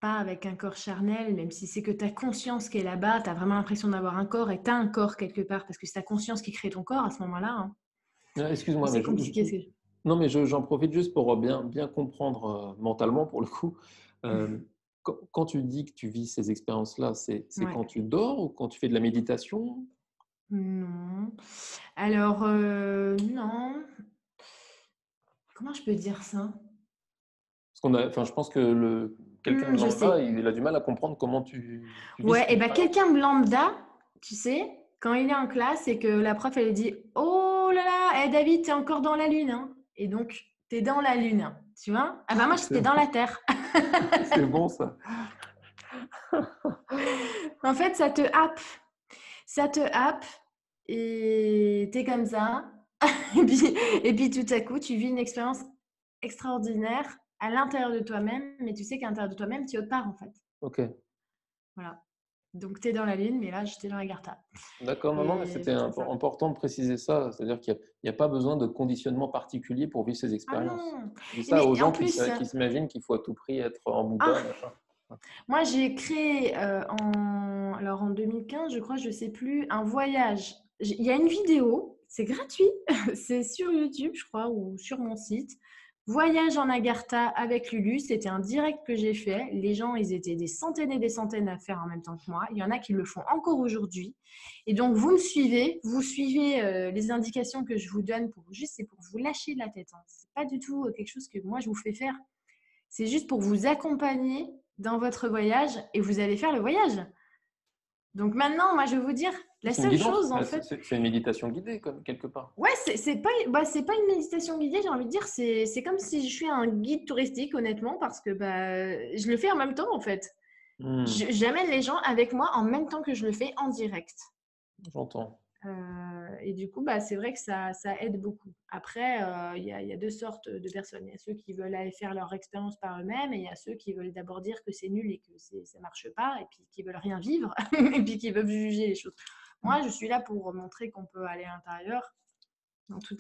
pas avec un corps charnel, même si c'est que ta conscience qui est là-bas, tu as vraiment l'impression d'avoir un corps et tu as un corps quelque part, parce que c'est ta conscience qui crée ton corps à ce moment-là, hein. Excuse-moi, mais C'est compliqué. non, mais j'en profite juste pour, bien comprendre, mentalement pour le coup. Hem, quand tu dis que tu vis ces expériences-là, c'est Ouais. quand tu dors ou quand tu fais de la méditation? Non. Alors, non. Comment je peux dire ça? Parce qu'on a enfin, je pense que quelqu'un de Je lambda, sais. il a du mal à comprendre comment tu vis Ouais, ces et bah, expériences. quelqu'un de lambda, tu sais, quand il est en classe et que la prof, elle lui dit: «Oh là là, David, tu es encore dans la lune, hein» et donc tu es dans la lune, tu vois? Ah bah, moi, C'est j'étais dans la terre. c'est bon ça. En fait, ça te happe et tu es comme ça et puis tout à coup, tu vis une expérience extraordinaire à l'intérieur de toi-même, mais tu sais qu'à l'intérieur de toi-même, tu es autre part, en fait. OK. Voilà. Donc, tu es dans la lune, mais là, j'étais dans l'Agartha. D'accord, non, non, mais Et c'était c'était ça. important de préciser ça. C'est-à-dire qu'il n'y a pas besoin de conditionnement particulier pour vivre ces Ah expériences. non! Je dis Et ça aux mais en gens plus, qui s'imaginent qu'il faut à tout prix être en Bouddha, ah, machin. moi, j'ai créé alors en 2015, je crois, je sais plus, un voyage. Il y a une vidéo, c'est gratuit, c'est sur YouTube, je crois, ou sur mon site. Voyage en Agartha avec Lulu, c'était un direct que j'ai fait. Les gens, ils étaient des centaines et des centaines à faire en même temps que moi. Il y en a qui le font encore aujourd'hui. Et donc, vous me suivez, vous suivez les indications que je vous donne c'est pour vous lâcher de la tête. Hein. C'est pas du tout quelque chose que moi je vous fais faire. C'est juste pour vous accompagner dans votre voyage et vous allez faire le voyage. Donc maintenant, moi, je vais vous dire, la C'est une seule guidance, chose, en fait, c'est une méditation guidée, comme quelque part. ouais, c'est pas une méditation guidée, j'ai envie de dire, c'est comme si je suis un guide touristique, honnêtement, parce que je le fais en même temps, en fait. Hmm, J'amène les gens avec moi en même temps que je le fais en direct. j'entends. Et du coup, c'est vrai que ça aide beaucoup. Après, il y a deux sortes de personnes. Il y a ceux qui veulent aller faire leur expérience par eux-mêmes et il y a ceux qui veulent d'abord dire que c'est nul et que ça ne marche pas et puis qui veulent rien vivre et puis qui veulent juger les choses. Moi, je suis là pour montrer qu'on peut aller à l'intérieur dans tous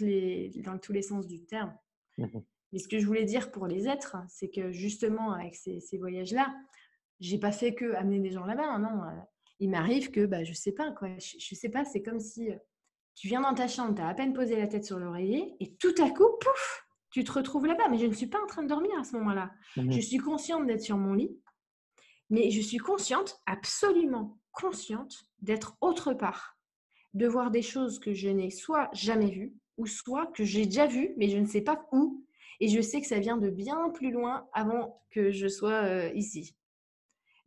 les sens du terme. Mhm. Mais ce que je voulais dire pour les êtres, c'est que justement, avec ces voyages-là, j'ai pas fait que amener des gens là-bas. Non, il m'arrive que, je sais pas, quoi. Je sais pas, c'est comme si tu viens dans ta chambre, tu as à peine posé la tête sur l'oreiller et tout à coup, pouf, tu te retrouves là-bas. Mais je ne suis pas en train de dormir à ce moment-là. Je Mhm. suis consciente d'être sur mon lit, mais je suis consciente, absolument consciente, d'être autre part, de voir des choses que je n'ai soit jamais vues, ou soit que j'ai déjà vues, mais je ne sais pas où. Et je sais que ça vient de bien plus loin avant que je sois ici.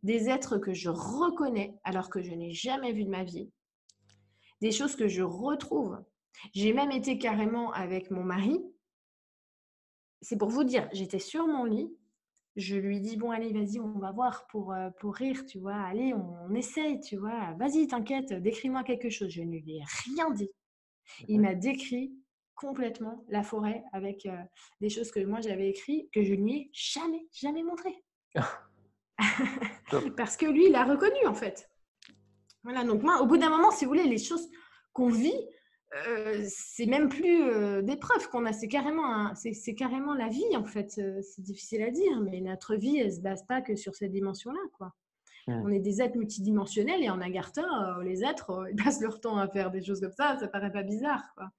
Des êtres que je reconnais alors que je n'ai jamais vu de ma vie. Des choses que je retrouve. J'ai même été carrément avec mon mari. C'est pour vous dire, j'étais sur mon lit. Je lui dis, bon, allez, vas-y, on va voir pour rire, tu vois. Allez, on essaye, tu vois. Vas-y, t'inquiète, décris-moi quelque chose. Je ne lui ai rien dit. Il m'a décrit complètement la forêt avec des choses que moi j'avais écrites que je ne lui ai jamais, jamais montrées. Top. Parce que lui, il a reconnu, en fait. Voilà, donc moi, au bout d'un moment, si vous voulez, les choses qu'on vit, c'est même plus des preuves qu'on a, c'est carrément la vie, en fait. C'est difficile à dire, mais notre vie, elle ne se base pas que sur cette dimension-là, quoi. On Hmm. est des êtres multidimensionnels et en Agartha, les êtres, ils passent leur temps à faire des choses comme ça paraît pas bizarre, quoi.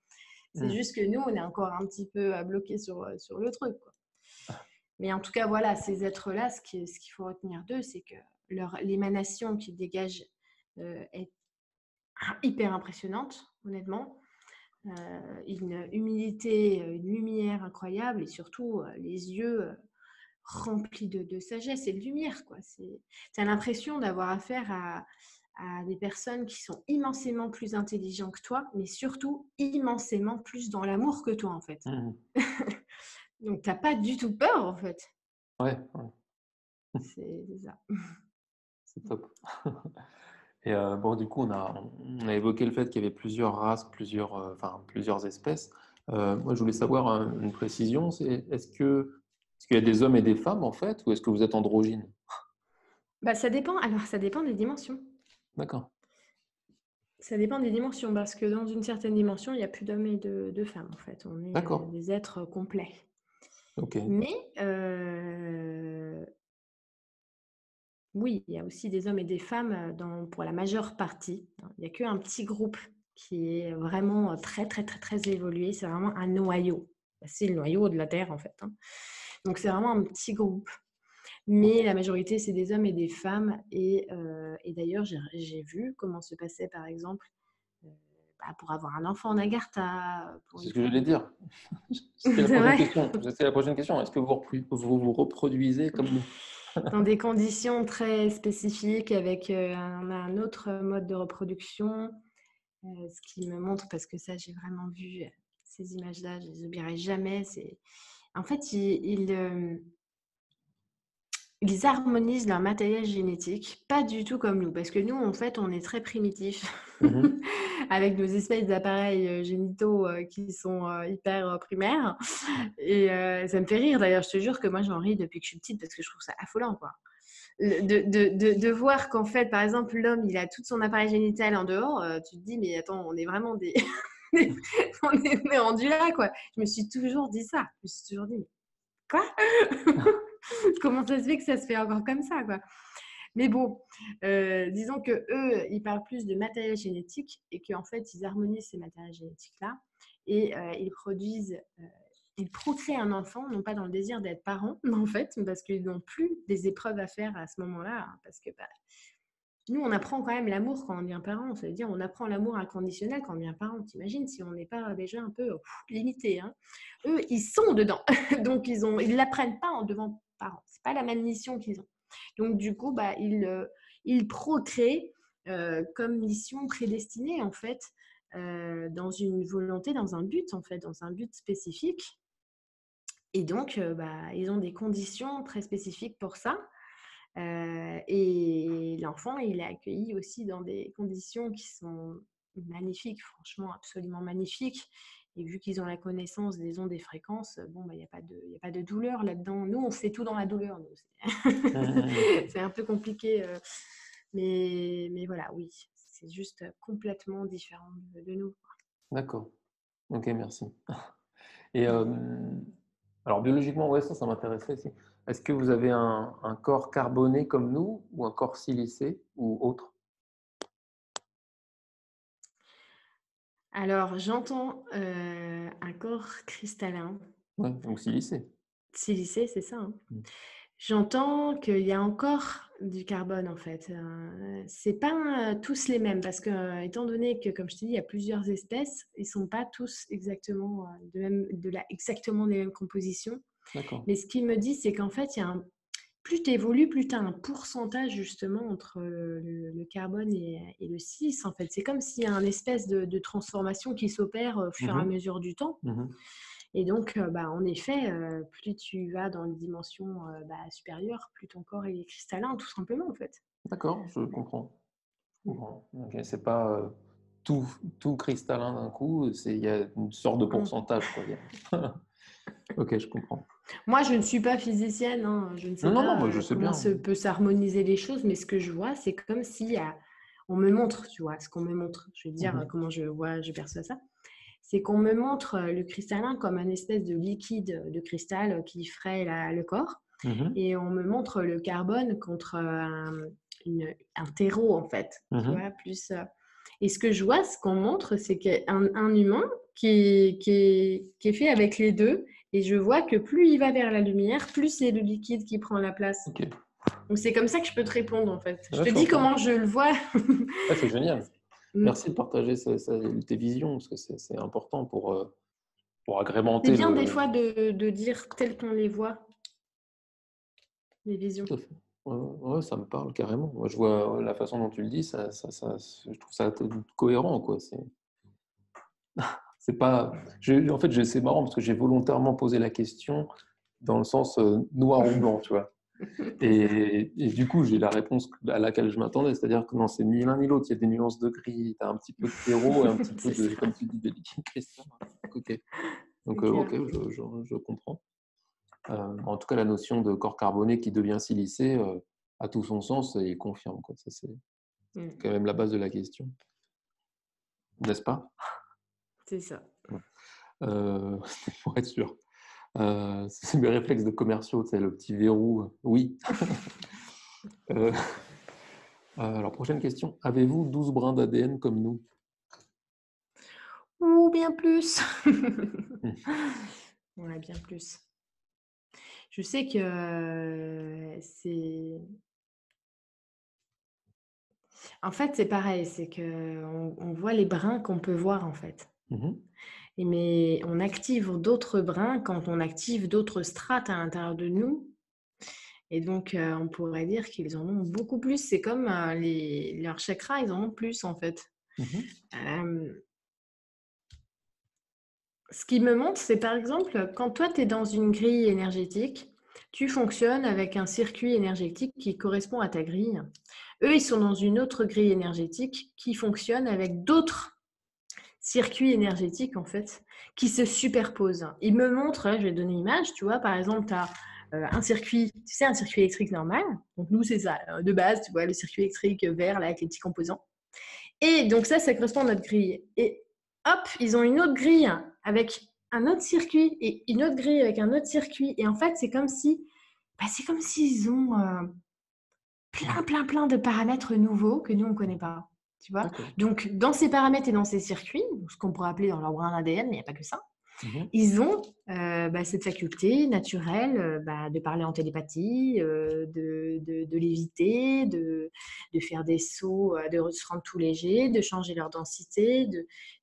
C'est Hmm. juste que nous, on est encore un petit peu bloqués sur le truc, quoi. Mais en tout cas, voilà, ces êtres-là, ce qu'il faut retenir d'eux, c'est que l'émanation qu'ils dégagent est hyper impressionnante, honnêtement. Une humilité, une lumière incroyable et surtout les yeux remplis de sagesse et de lumière, quoi. Tu as l'impression d'avoir affaire à des personnes qui sont immensément plus intelligentes que toi, mais surtout immensément plus dans l'amour que toi, en fait. Hmm. Donc, tu n'as pas du tout peur, en fait. Ouais, ouais, C'est ça. c'est top. Et bon, du coup, on a évoqué le fait qu'il y avait plusieurs races, plusieurs espèces. Moi, je voulais savoir une précision, c'est est-ce qu'il y a des hommes et des femmes en fait, ou est-ce que vous êtes androgyne? Ça dépend. Alors, ça dépend des dimensions. D'accord, Ça dépend des dimensions, parce que dans une certaine dimension, il n'y a plus d'hommes et de femmes, en fait. On est d'accord, des êtres complets. ok. Mais oui, il y a aussi des hommes et des femmes pour la majeure partie. Il n'y a qu'un petit groupe qui est vraiment très, très, très, très évolué. C'est vraiment un noyau. C'est le noyau de la Terre, en fait. Hein. Donc, c'est vraiment un petit groupe. Mais la majorité, c'est des hommes et des femmes. Et d'ailleurs, j'ai vu comment se passait, par exemple, euh, pour avoir un enfant en Agartha, pour C'est une ce que j'allais famille. dire. C'était la C'est prochaine vrai. question. C'était la prochaine question. Est-ce que vous reproduisez comme nous? Dans des conditions très spécifiques, avec un autre mode de reproduction. Ce qui me montre, parce que ça, j'ai vraiment vu ces images-là, je ne les oublierai jamais. En fait, ils harmonisent leur matériel génétique, pas du tout comme nous, parce que nous, en fait, on est très primitifs, Mhm. avec nos espèces d'appareils génitaux qui sont hyper primaires. Et ça me fait rire, d'ailleurs, je te jure que moi, j'en ris depuis que je suis petite, parce que je trouve ça affolant, quoi. de voir qu'en fait, par exemple, l'homme, il a tout son appareil génital en dehors, tu te dis, mais attends, on est vraiment des... on est rendu là, quoi. Je me suis toujours dit ça. Je me suis toujours dit, mais quoi? Comment ça se fait que ça se fait encore comme ça, quoi? Mais bon, disons que eux, ils parlent plus de matériel génétique et qu'en fait, ils harmonisent ces matériels génétiques-là et ils procréent un enfant, non pas dans le désir d'être parents, mais en fait, parce qu'ils n'ont plus des épreuves à faire à ce moment-là, hein, parce que nous, on apprend quand même l'amour quand on devient parent. Ça veut dire on apprend l'amour inconditionnel quand on devient parent. T'imagines si on n'est pas déjà un peu limité, hein. Eux, ils sont dedans. Donc, ils ne l'apprennent pas en devenant parents. Ce n'est pas la même mission qu'ils ont. Donc, du coup, ils procréent comme mission prédestinée, en fait, dans une volonté, dans un but, en fait, dans un but spécifique. Et donc, ils ont des conditions très spécifiques pour ça. Et l'enfant, il est accueilli aussi dans des conditions qui sont magnifiques, franchement absolument magnifiques. Et vu qu'ils ont la connaissance des ondes et des fréquences, bon, il n'y a pas de douleur là-dedans. Nous, on fait tout dans la douleur. C'est un peu compliqué. Mais voilà, oui, c'est juste complètement différent de nous. D'accord. Ok, merci. Et alors, biologiquement, ouais, ça m'intéresserait aussi. Est-ce que vous avez un corps carboné comme nous ou un corps silicé ou autre? Alors, j'entends un corps cristallin, Ouais, donc silicé. silicé, c'est ça, hein. Mm. J'entends qu'il y a encore du carbone en fait. C'est pas tous les mêmes parce que étant donné que, comme je te dis, il y a plusieurs espèces, ils sont pas tous exactement exactement des mêmes compositions. D'accord. Mais ce qu'il me dit, c'est qu'en fait, plus tu évolues, plus tu as un pourcentage justement entre le carbone et le silice. En fait, c'est comme s'il y a une espèce de transformation qui s'opère au fur et à Mhm. mesure du temps. Mhm. Et donc, en effet, plus tu vas dans les dimensions supérieures, plus ton corps est cristallin, tout simplement, en fait. D'accord, je comprends. Je comprends. Ok, c'est pas tout cristallin d'un coup, il y a une sorte de pourcentage, quoi. Ok, je comprends. Moi, je ne suis pas physicienne, hein, je ne sais Non, non, non, pas moi je sais comment bien. peut s'harmoniser les choses, mais ce que je vois, c'est comme si on me montre, tu vois, ce qu'on me montre. Je vais te dire Mhm. comment je perçois ça. C'est qu'on me montre le cristallin comme un espèce de liquide de cristal qui ferait le corps. Mhm. Et on me montre le carbone contre un terreau, en fait. Tu Mhm. vois, plus, et ce que je vois, ce qu'on montre, c'est qu'un humain qui est fait avec les deux. Et je vois que plus il va vers la lumière, plus c'est le liquide qui prend la place. Ok. Donc c'est comme ça que je peux te répondre, en fait. Je Ouais, te je dis comprends. comment je le vois. Ouais, c'est génial. Mm. Merci de partager tes visions, parce que c'est important pour C'est agrémenter bien des le. fois de dire tel qu'on les voit, les visions. Tout à fait. Ouais, ouais, ça me parle carrément. Moi, je vois la façon dont tu le dis, je trouve ça cohérent, quoi. C'est pas. En fait, c'est marrant parce que j'ai volontairement posé la question dans le sens noir ou blanc, tu vois. Et du coup, j'ai la réponse à laquelle je m'attendais, c'est-à-dire que non, c'est ni l'un ni l'autre. Il y a des nuances de gris, tu as un petit peu de terreau et un petit peu C'est de, ça, comme tu dis, de liquide cristal. Ok. c'est Donc, clair. ok, je comprends. En tout cas, la notion de corps carboné qui devient silicé a tout son sens et il confirme, quoi. Ça, c'est Mm. quand même la base de la question, n'est-ce pas? C'est ça. Ouais. Pour être sûr. C'est mes réflexes de commerciaux, c'est le petit verrou. Oui. Euh, alors, prochaine question. Avez-vous 12 brins d'ADN comme nous? Ou bien plus. Hmm. Ouais, bien plus. Je sais que En fait, c'est pareil, c'est qu'on voit les brins qu'on peut voir, en fait. Mhm. Mais on active d'autres brins quand on active d'autres strates à l'intérieur de nous. Et donc, on pourrait dire qu'ils en ont beaucoup plus. C'est comme leurs chakras, ils en ont plus, en fait. Mhm. Euh, Ce qui me montre, c'est par exemple, quand toi, tu es dans une grille énergétique, tu fonctionnes avec un circuit énergétique qui correspond à ta grille. Eux, ils sont dans une autre grille énergétique qui fonctionne avec d'autres circuits énergétiques, en fait, qui se superposent. Ils me montrent, je vais donner une image, tu vois, par exemple, tu as un circuit, tu sais, un circuit électrique normal. Donc nous, c'est ça. De base, tu vois, le circuit électrique vert là, avec les petits composants. Et donc ça correspond à notre grille. Et hop, ils ont une autre grille avec un autre circuit et une autre grille avec un autre circuit. Et en fait, c'est comme s'ils ont plein de paramètres nouveaux que nous, on ne connaît pas. Tu vois? D'accord. Donc, dans ces paramètres et dans ces circuits, ce qu'on pourrait appeler dans leur brin d'ADN, mais il n'y a pas que ça, Mhm. ils ont cette faculté naturelle de parler en télépathie, de léviter, de faire des sauts, de se rendre tout léger, de changer leur densité.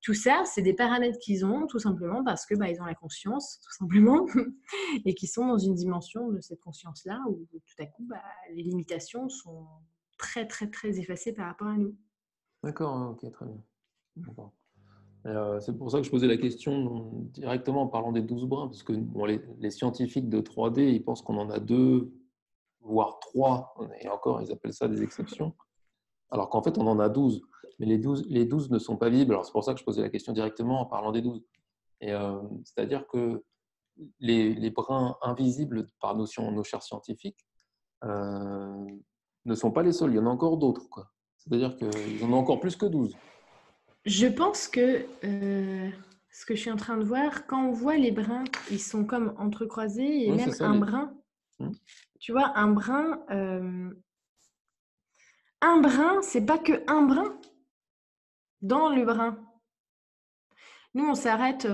Tout ça, c'est des paramètres qu'ils ont tout simplement parce que ils ont la conscience, tout simplement, et qui sont dans une dimension de cette conscience-là où tout à coup, les limitations sont très, très, très effacées par rapport à nous. D'accord, ok, très bien. D'accord. C'est pour ça que je posais la question directement en parlant des 12 brins, parce que bon, les scientifiques de 3D, ils pensent qu'on en a 2, voire 3, et encore, ils appellent ça des exceptions, alors qu'en fait, on en a 12. Mais les douze ne sont pas visibles, alors c'est pour ça que je posais la question directement en parlant des 12. Et c'est-à-dire que les brins invisibles, par notion, nos chers scientifiques, euh, ne sont pas les seuls, il y en a encore d'autres, quoi. C'est-à-dire qu'ils en ont encore plus que 12. Je pense que ce que je suis en train de voir, quand on voit les brins, ils sont comme entrecroisés et Oui, c'est même ça. un brin, Hmm. tu vois, un brin, c'est pas que un brin dans le brin. Nous, on s'arrête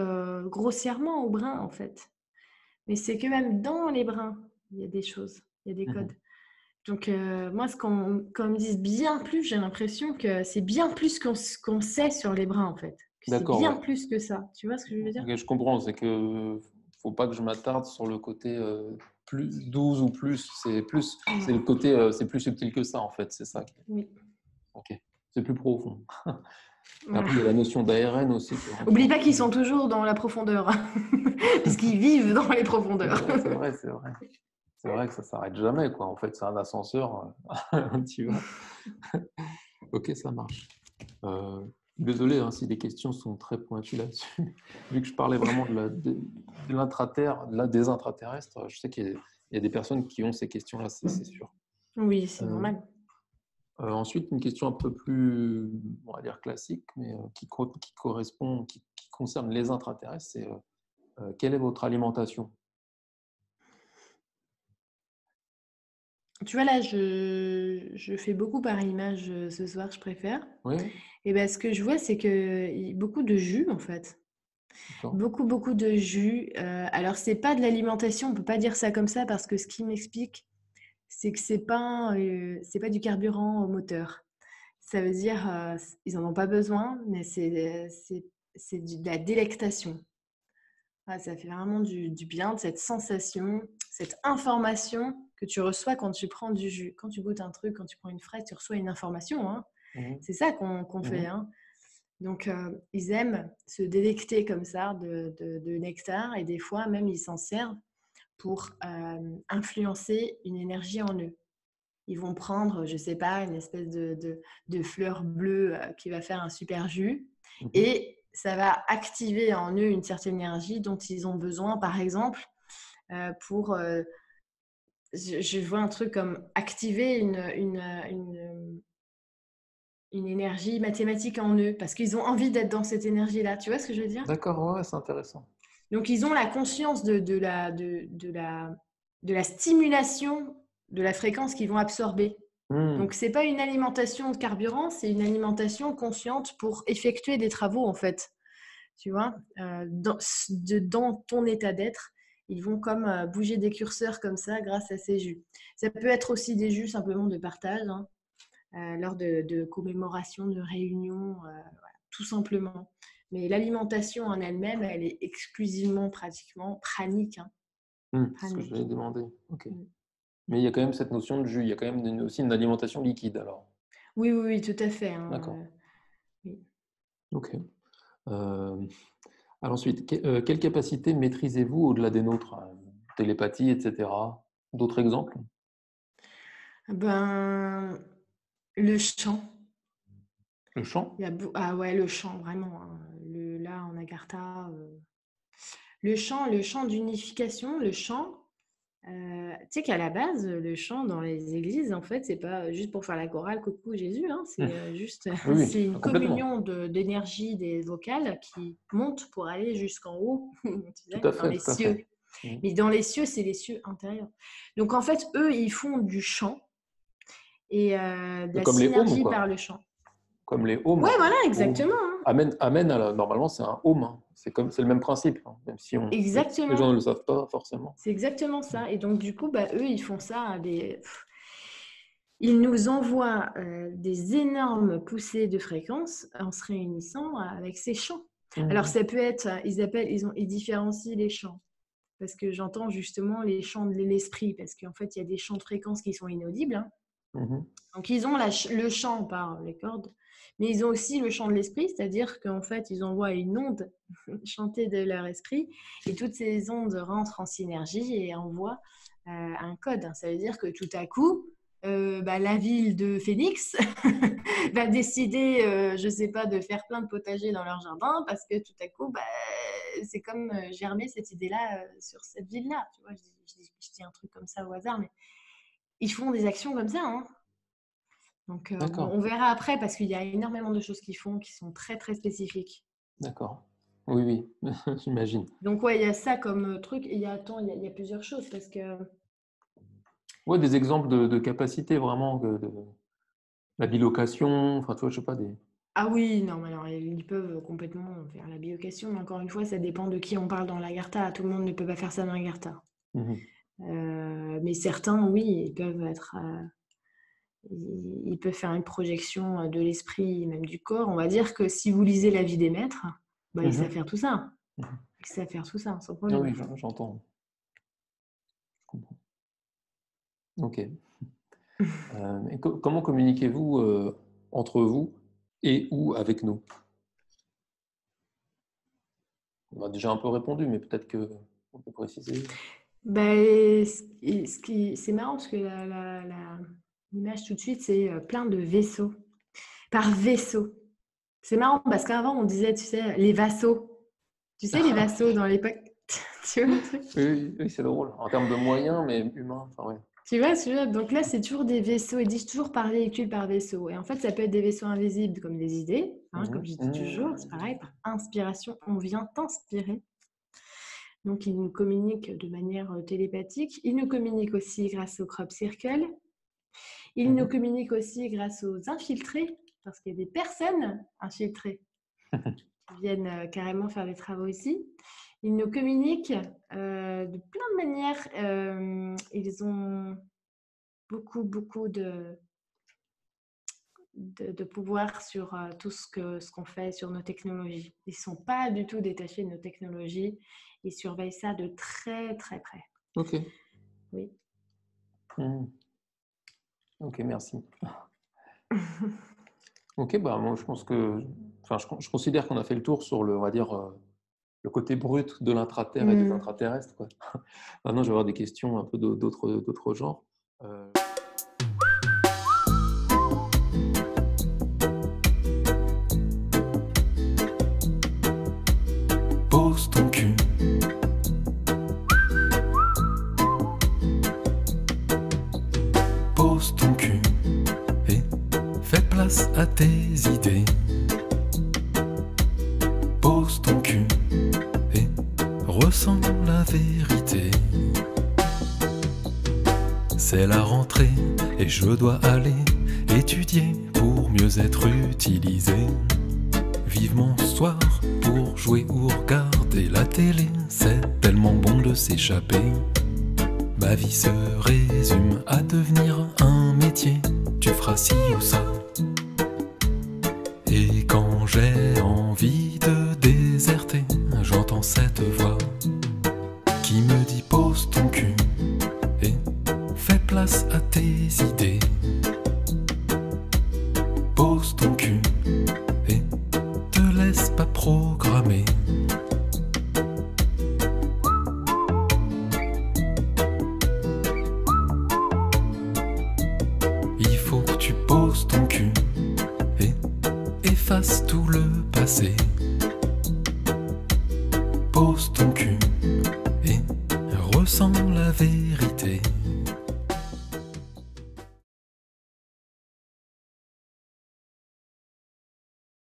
grossièrement au brin, en fait. Mais c'est que même dans les brins, il y a des choses, il y a des Mhm. codes. Donc, moi, quand ils me disent bien plus, j'ai l'impression que c'est bien plus qu'on sait sur les brins, en fait. Que c'est D'accord, bien ouais. plus que ça. Tu vois ce que je veux dire? Ok, je comprends, c'est que faut pas que je m'attarde sur le côté plus 12 ou plus, c'est le côté, c'est plus subtil que ça en fait, c'est ça. Oui. Ok, c'est plus profond. Et Voilà. après, il y a la notion d'ARN aussi qui rentre Oublie en pas qu'ils jeu. sont toujours dans la profondeur, puisqu'ils vivent dans les C'est profondeurs. vrai, c'est vrai, c'est vrai. C'est vrai que ça s'arrête jamais, quoi. En fait, c'est un ascenseur, tu vois. Ok, ça marche. Euh, Désolé hein, si les questions sont très pointues là-dessus. Vu que je parlais vraiment de l'intraterre, des intraterrestres, je sais qu'il y a des personnes qui ont ces questions-là, c'est sûr. Oui, c'est Euh, normal. Ensuite, une question un peu plus, on va dire classique, mais qui correspond, qui concerne les intraterrestres, c'est quelle est votre alimentation? Tu vois, là, je fais beaucoup par image ce soir, je préfère. Oui, Et ben, ce que je vois, c'est que beaucoup de jus, en fait. d'accord. Beaucoup de jus. Alors, c'est pas de l'alimentation, on peut pas dire ça comme ça, parce que ce qui m'explique, c'est que c'est pas du carburant au moteur. Ça veut dire, ils en ont pas besoin, mais c'est de la délectation. Ah, ça fait vraiment du bien, de cette sensation, cette information que tu reçois quand tu prends du jus. Quand tu goûtes un truc, quand tu prends une fraise, tu reçois une information, hein. Mhm. C'est ça qu'on fait, Mhm. hein. Donc, ils aiment se délecter comme ça de nectar et des fois même ils s'en servent pour influencer une énergie en eux. Ils vont prendre, je sais pas, une espèce de fleur bleue qui va faire un super jus Mhm. et ça va activer en eux une certaine énergie dont ils ont besoin, par exemple, pour. Je vois un truc comme activer une énergie mathématique en eux parce qu'ils ont envie d'être dans cette énergie-là. Tu vois ce que je veux dire? D'accord, ouais, ouais, c'est intéressant. Donc, ils ont la conscience de la stimulation de la fréquence qu'ils vont absorber. Hmm. Donc, c'est pas une alimentation de carburant, c'est une alimentation consciente pour effectuer des travaux, en fait. Tu vois, dans ton état d'être, ils vont comme bouger des curseurs comme ça grâce à ces jus. Ça peut être aussi des jus simplement de partage, hein, lors de commémorations, de réunions, voilà, tout simplement. Mais l'alimentation en elle-même, elle est exclusivement pratiquement pranique, hein, C'est ce que je vais pranique. demander. Ok. Mm. Mais il y a quand même cette notion de jus, il y a quand même aussi une alimentation liquide alors. Oui, tout à fait, hein, D'accord. oui. Ok. Alors ensuite, quelle capacité maîtrisez-vous au-delà des nôtres? Télépathie, etc. D'autres exemples? Ben, le chant. Le chant? Ah ouais, le chant, vraiment, hein. Là, en Agartha, le chant d'unification, le chant, Tu sais qu'à la base, le chant dans les églises, en fait, c'est pas juste pour faire la chorale «Coucou Jésus», hein, Mmh. c'est juste Oui, oui, c'est une complètement. communion d'énergie des vocales qui monte pour aller jusqu'en haut, tu Tout sais, à dans fait, les tout à fait. cieux. Mmh. Mais dans les cieux, c'est les cieux intérieurs. Donc en fait, eux, ils font du chant et de la Comme les haumes, synergie par quoi. le chant. Comme les haumes, Ouais, voilà, au exactement, hein. amen, amen, normalement, c'est un home, hein. C'est le même principe, hein, même si les gens Exactement. ne le savent pas forcément. C'est exactement Mmh. ça et donc du coup, bah, eux, ils font ça à des ils nous envoient, des énormes poussées de fréquences en se réunissant avec ces chants. Alors Mmh. ça peut être, ils différencient les chants parce que j'entends justement les chants de l'esprit parce qu'en fait, il y a des chants de fréquences qui sont inaudibles, hein. Mmh. Donc ils ont le chant par les cordes, mais ils ont aussi le chant de l'esprit, c'est-à-dire qu'en fait, ils envoient une onde chantée de leur esprit et toutes ces ondes rentrent en synergie et envoient un code. Ça veut dire que tout à coup, bah, la ville de Phoenix va décider, je ne sais pas, de faire plein de potagers dans leur jardin parce que tout à coup, bah, c'est comme germer cette idée-là sur cette ville-là. Tu vois, je dis un truc comme ça au hasard, mais ils font des actions comme ça, hein. Donc, bon, D'accord, on verra après parce qu'il y a énormément de choses qu'ils font qui sont très, très spécifiques. d'accord. Oui, oui, j'imagine. Donc, ouais, il y a ça comme truc. Et il y a plusieurs choses parce que. Ouais, des exemples de capacités vraiment de la bilocation, enfin, tu vois, je sais pas, des Ah oui, non, mais alors, ils peuvent complètement faire la bilocation, mais encore une fois, ça dépend de qui on parle dans l'Agartha. Tout le monde ne peut pas faire ça dans l'Agartha. mmh. Mais certains, oui, ils peuvent être. Ils peuvent faire une projection de l'esprit, même du corps. On va dire que si vous lisez La vie des maîtres, bah, ils savent Mmh. faire tout ça. Mmh. Ils savent faire tout ça, sans Ah problème. oui, j'entends, je comprends. OK. Et comment communiquez-vous, entre vous et ou avec nous? On a déjà un peu répondu, mais peut-être qu'on peut préciser? Ben, c'est marrant parce que l'image tout de suite, c'est plein de vaisseaux. Par vaisseau. C'est marrant parce qu'avant, on disait, tu sais, les vassaux. Tu sais, les vassaux dans l'époque. Tu vois le truc? Oui, oui, oui, c'est drôle. En termes de moyens, mais humains, enfin, ouais. Tu vois, tu vois? Donc là, c'est toujours des vaisseaux. Ils disent toujours par véhicule, par vaisseau. Et en fait, ça peut être des vaisseaux invisibles comme des idées, hein, comme Mmh je dis toujours. C'est pareil, mh. par inspiration, on vient t'inspirer. Donc, ils nous communiquent de manière télépathique. Ils nous communiquent aussi grâce au crop circle. Ils nous Mmh. communiquent aussi grâce aux infiltrés, parce qu'il y a des personnes infiltrées qui viennent carrément faire des travaux ici. Ils nous communiquent de plein de manières. Ils ont beaucoup, beaucoup de pouvoir sur tout ce qu'on fait sur nos technologies. Ils ne sont pas du tout détachés de nos technologies. Ils surveillent ça de très, très près. OK. Oui. Mmh. OK, merci. OK, bah, moi, je pense que enfin, je considère qu'on a fait le tour sur le on va dire, le côté brut de l'intraterre et des Mm. intraterrestres, quoi. Maintenant, je vais avoir des questions un peu d'autres genres. Heu, Pose ton cul. Pose ton cul et fais place à tes idées. Pose ton cul et ressens la vérité. C'est la rentrée et je dois aller étudier pour mieux être utilisé. Vivement ce soir pour jouer ou regarder la télé, c'est tellement bon de s'échapper. Ma vie se résume à devenir un métier, tu feras ci ou ça. Et quand j'ai envie de déserter, j'entends cette voix qui me dit pose ton cul et fais place à tes idées. Pose ton cul et te laisse pas programmer. Il faut que tu poses ton cul et efface tout le passé. Pose ton cul et ressens la vérité.